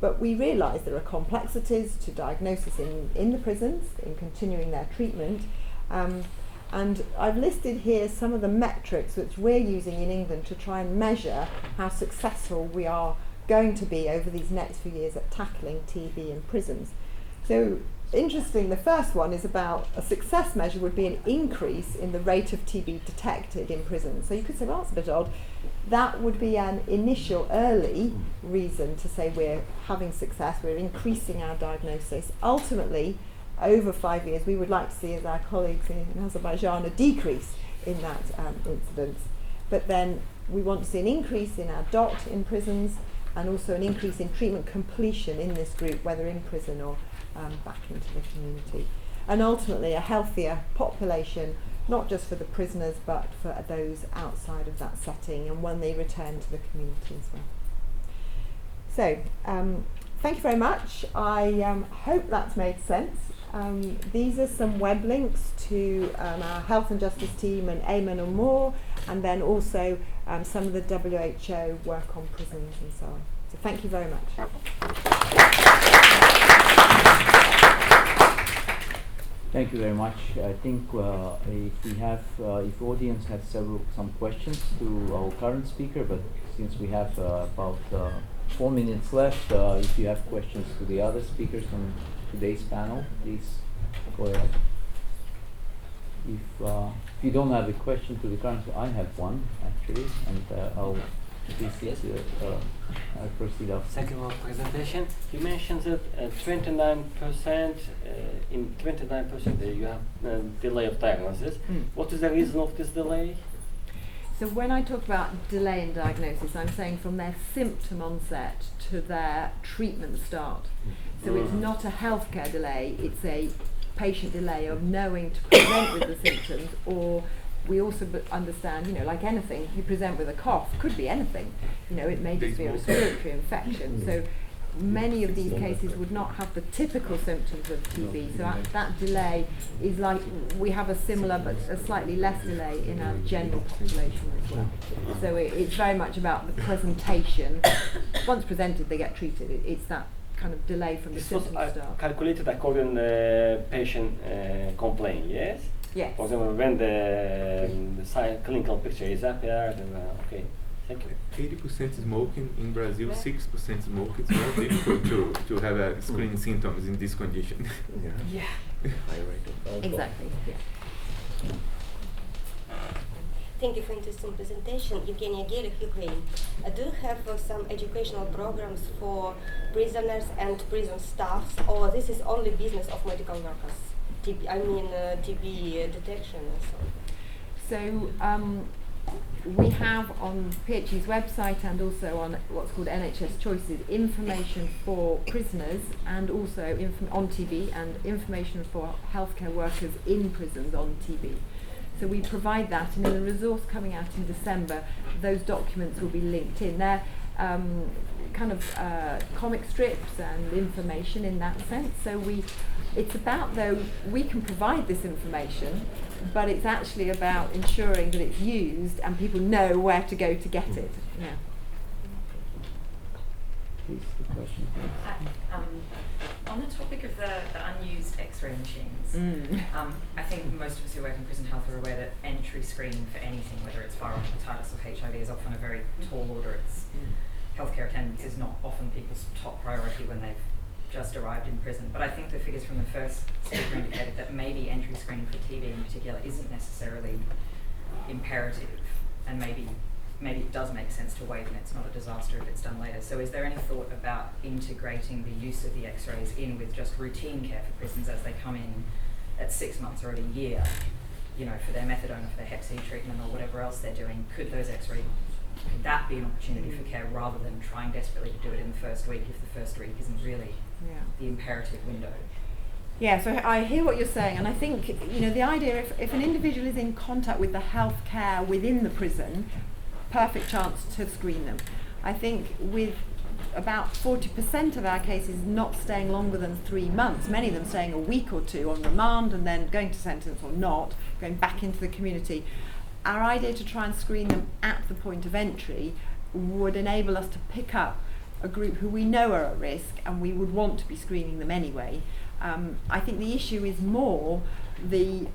S12: But we realise there are complexities to diagnosis in the prisons, in continuing their treatment, and I've listed here some of the metrics which we're using in England to try and measure how successful we are going to be over these next few years at tackling TB in prisons. So interesting, the first one is about a success measure would be an increase in the rate of TB detected in prisons. So you could say, well, that's a bit odd. That would be an initial early reason to say we're having success, we're increasing our diagnosis. Ultimately, over 5 years, we would like to see, as our colleagues in Azerbaijan, a decrease in that incidence. But then we want to see an increase in our DOT in prisons and also an increase in treatment completion in this group, whether in prison or back into the community. And ultimately a healthier population, not just for the prisoners but for those outside of that setting and when they return to the community as well. So, thank you very much. I hope that's made sense. These are some web links to our health and justice team and Eamon and more, and then also some of the WHO work on prisons and so on. So thank you very much.
S1: Thank you very much. I think if audience has some questions to our current speaker, but since we have about 4 minutes left, if you have questions to the other speakers on today's panel, please go ahead. If you don't have a question to the current, I have one actually, and I'll proceed off.
S7: Thank you for the presentation. You mentioned that 29% in 29% you have delay of diagnosis. What is the reason of this delay?
S12: So when I talk about delay in diagnosis, I'm saying from their symptom onset to their treatment start. So it's not a healthcare delay, it's a patient delay of knowing to present with the symptoms, or we also understand, you know, like anything, you present with a cough, could be anything, you know, it may just be a respiratory infection. So many of these cases would not have the typical symptoms of TB, so that delay is like, we have a similar but a slightly less delay in our general population as well. So it's very much about the presentation. Once presented, they get treated. It's that kind of delay from the symptom start.
S7: Calculated according to patient complaint, yes?
S12: Yes.
S7: For example, when the clinical picture is appeared, okay. Thank you.
S3: 80% smoking in Brazil, 6% smoke. It's very difficult to have screening symptoms in this condition.
S12: Yeah.
S4: High rate of alcohol.
S12: Exactly. Yeah.
S13: Thank you for interesting presentation. Evgenia Gelik, Ukraine. Do you have some educational programs for prisoners and prison staffs, or this is only business of medical workers? TB detection and so on?
S12: So we have on PHE's website and also on what's called NHS Choices information for prisoners and also on TB and information for healthcare workers in prisons on TB. So we provide that, and in the resource coming out in December, those documents will be linked in. They're kind of comic strips and information in that sense. So it's about, though, we can provide this information, but it's actually about ensuring that it's used and people know where to go to get it. Yeah.
S1: Please, the question.
S5: On the topic of the unused X-ray machines, I think most of us who work in prison health are aware that entry screening for anything, whether it's viral hepatitis or HIV, is often a very tall order. It's healthcare attendance is not often people's top priority when they've just arrived in prison. But I think the figures from the first speaker indicated that maybe entry screening for TB in particular isn't necessarily imperative, and maybe it does make sense to wait and it's not a disaster if it's done later. So is there any thought about integrating the use of the X-rays in with just routine care for prisons as they come in at 6 months or at a year, you know, for their methadone or for their hep C treatment or whatever else they're doing? Could that be an opportunity for care rather than trying desperately to do it in the first week if the first week isn't really the imperative window?
S12: Yeah, so I hear what you're saying, and I think, you know, the idea, if an individual is in contact with the healthcare within the prison, perfect chance to screen them. I think with about 40% of our cases not staying longer than 3 months, many of them staying a week or two on remand and then going to sentence or not, going back into the community, our idea to try and screen them at the point of entry would enable us to pick up a group who we know are at risk and we would want to be screening them anyway. I think the issue is more the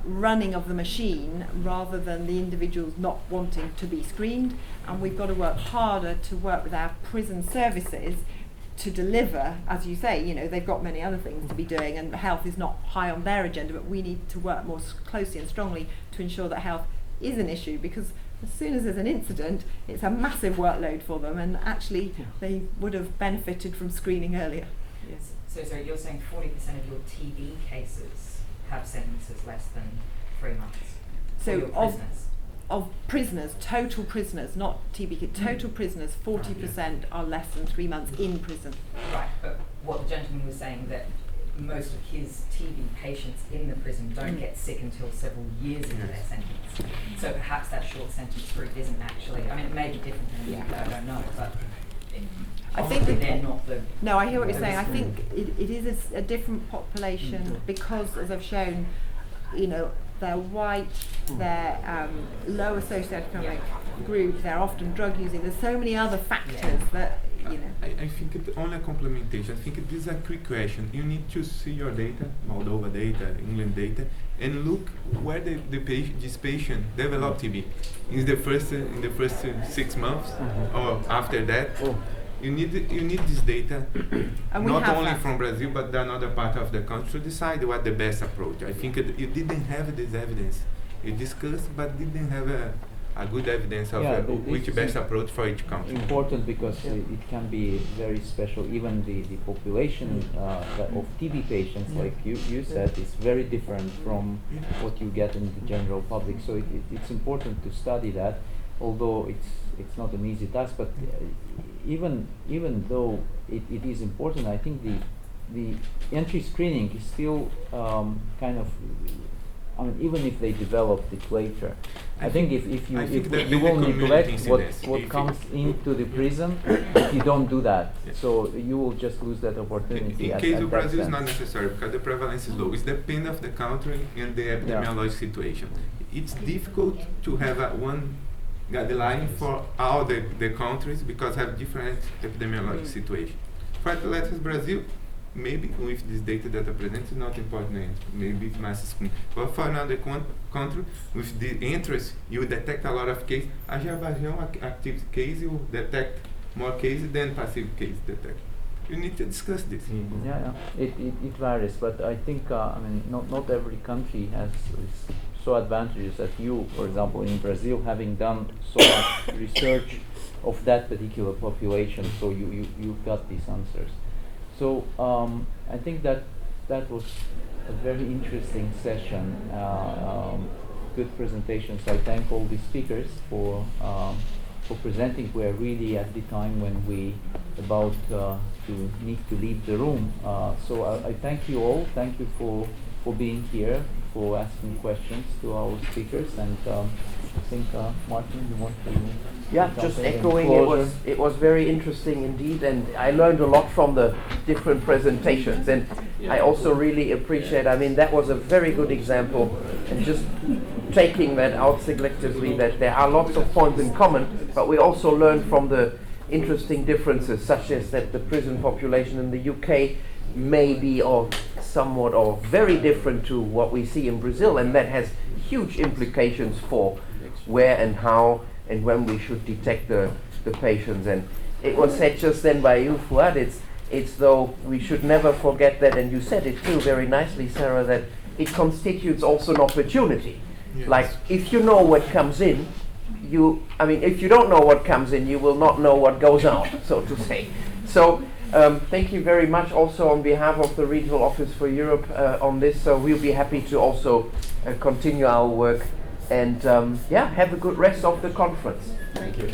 S12: running of the machine rather than the individuals not wanting to be screened, and we've got to work harder to work with our prison services to deliver. As you say, you know, they've got many other things to be doing and health is not high on their agenda, but we need to work more closely and strongly to ensure that health is an issue, because as soon as there's an incident, it's a massive workload for them, and actually they would have benefited from screening earlier.
S5: Yes. So you're saying 40% of your TB cases have sentences less than 3 months?
S12: So of prisoners, total prisoners, not TB, total prisoners, 40% are less than 3 months in prison.
S5: Right, but what the gentleman was saying, that most of his TB patients in the prison don't get sick until several years into their sentence. So perhaps that short sentence group isn't actually, I mean, it may be different than I don't know, but
S12: I think
S5: they're not the...
S12: No, I hear what you're saying. I think it is a different population because, as I've shown, you know, they're white, they're lower socioeconomic group, they're often drug using. There's so many other factors that, you know.
S3: I think it's only a complementation. I think this is a quick question. You need to see your data, Moldova data, England data, and look where this patient developed TB. In the first 6 months or after that. You need this data, not only from Brazil but another part of the country, to decide what the best approach. I think you didn't have this evidence. You discussed, but didn't have a good evidence of which best approach for each country.
S1: Important because it can be very special. Even the population of TB patients, like you said, is very different from what you get in the general public. So it's important to study that, although it's not an easy task. But even though it is important, I think the entry screening is still kind of, I mean, even if they developed it later, I think if you will neglect what comes into the prison, if you don't do that, so you will just lose that opportunity.
S3: In case of Brazil, it's not necessary because the prevalence is low. It depends of the country and the epidemiological situation. It's difficult to have one guideline for all the countries because have different epidemiological situation. For let's Brazil, maybe with this data that I present is not important, maybe mass screen. But for another country, with the interest, you detect a lot of cases. Azerbaijan, active case, you detect more cases than passive case detect. You need to discuss this.
S1: It varies, but I think I mean not every country has so advantageous that you, for example, in Brazil, having done so much research of that particular population, so you've got these answers. So I think that was a very interesting session. Good presentations. I thank all the speakers for presenting. We are really at the time when we about to need to leave the room. So I thank you all. Thank you for being here, for asking questions to our speakers. And I think Martin, you want to?
S2: Yeah, just echoing. It was very interesting indeed, and I learned a lot from the different presentations. And I also really appreciate. I mean, that was a very good example, and just taking that out selectively, that there are lots of points in common, but we also learned from the interesting differences, such as that the prison population in the UK may be somewhat or very different to what we see in Brazil, and that has huge implications for where and how and when we should detect the patients. And it was said just then by you, Fuad, it's though we should never forget that, and you said it too very nicely, Sarah, that it constitutes also an opportunity. Yes. Like, if you know what comes in, if you don't know what comes in, you will not know what goes out, so to say. So thank you very much also on behalf of the Regional Office for Europe on this. So we'll be happy to also continue our work. And have a good rest of the conference.
S12: Thank you.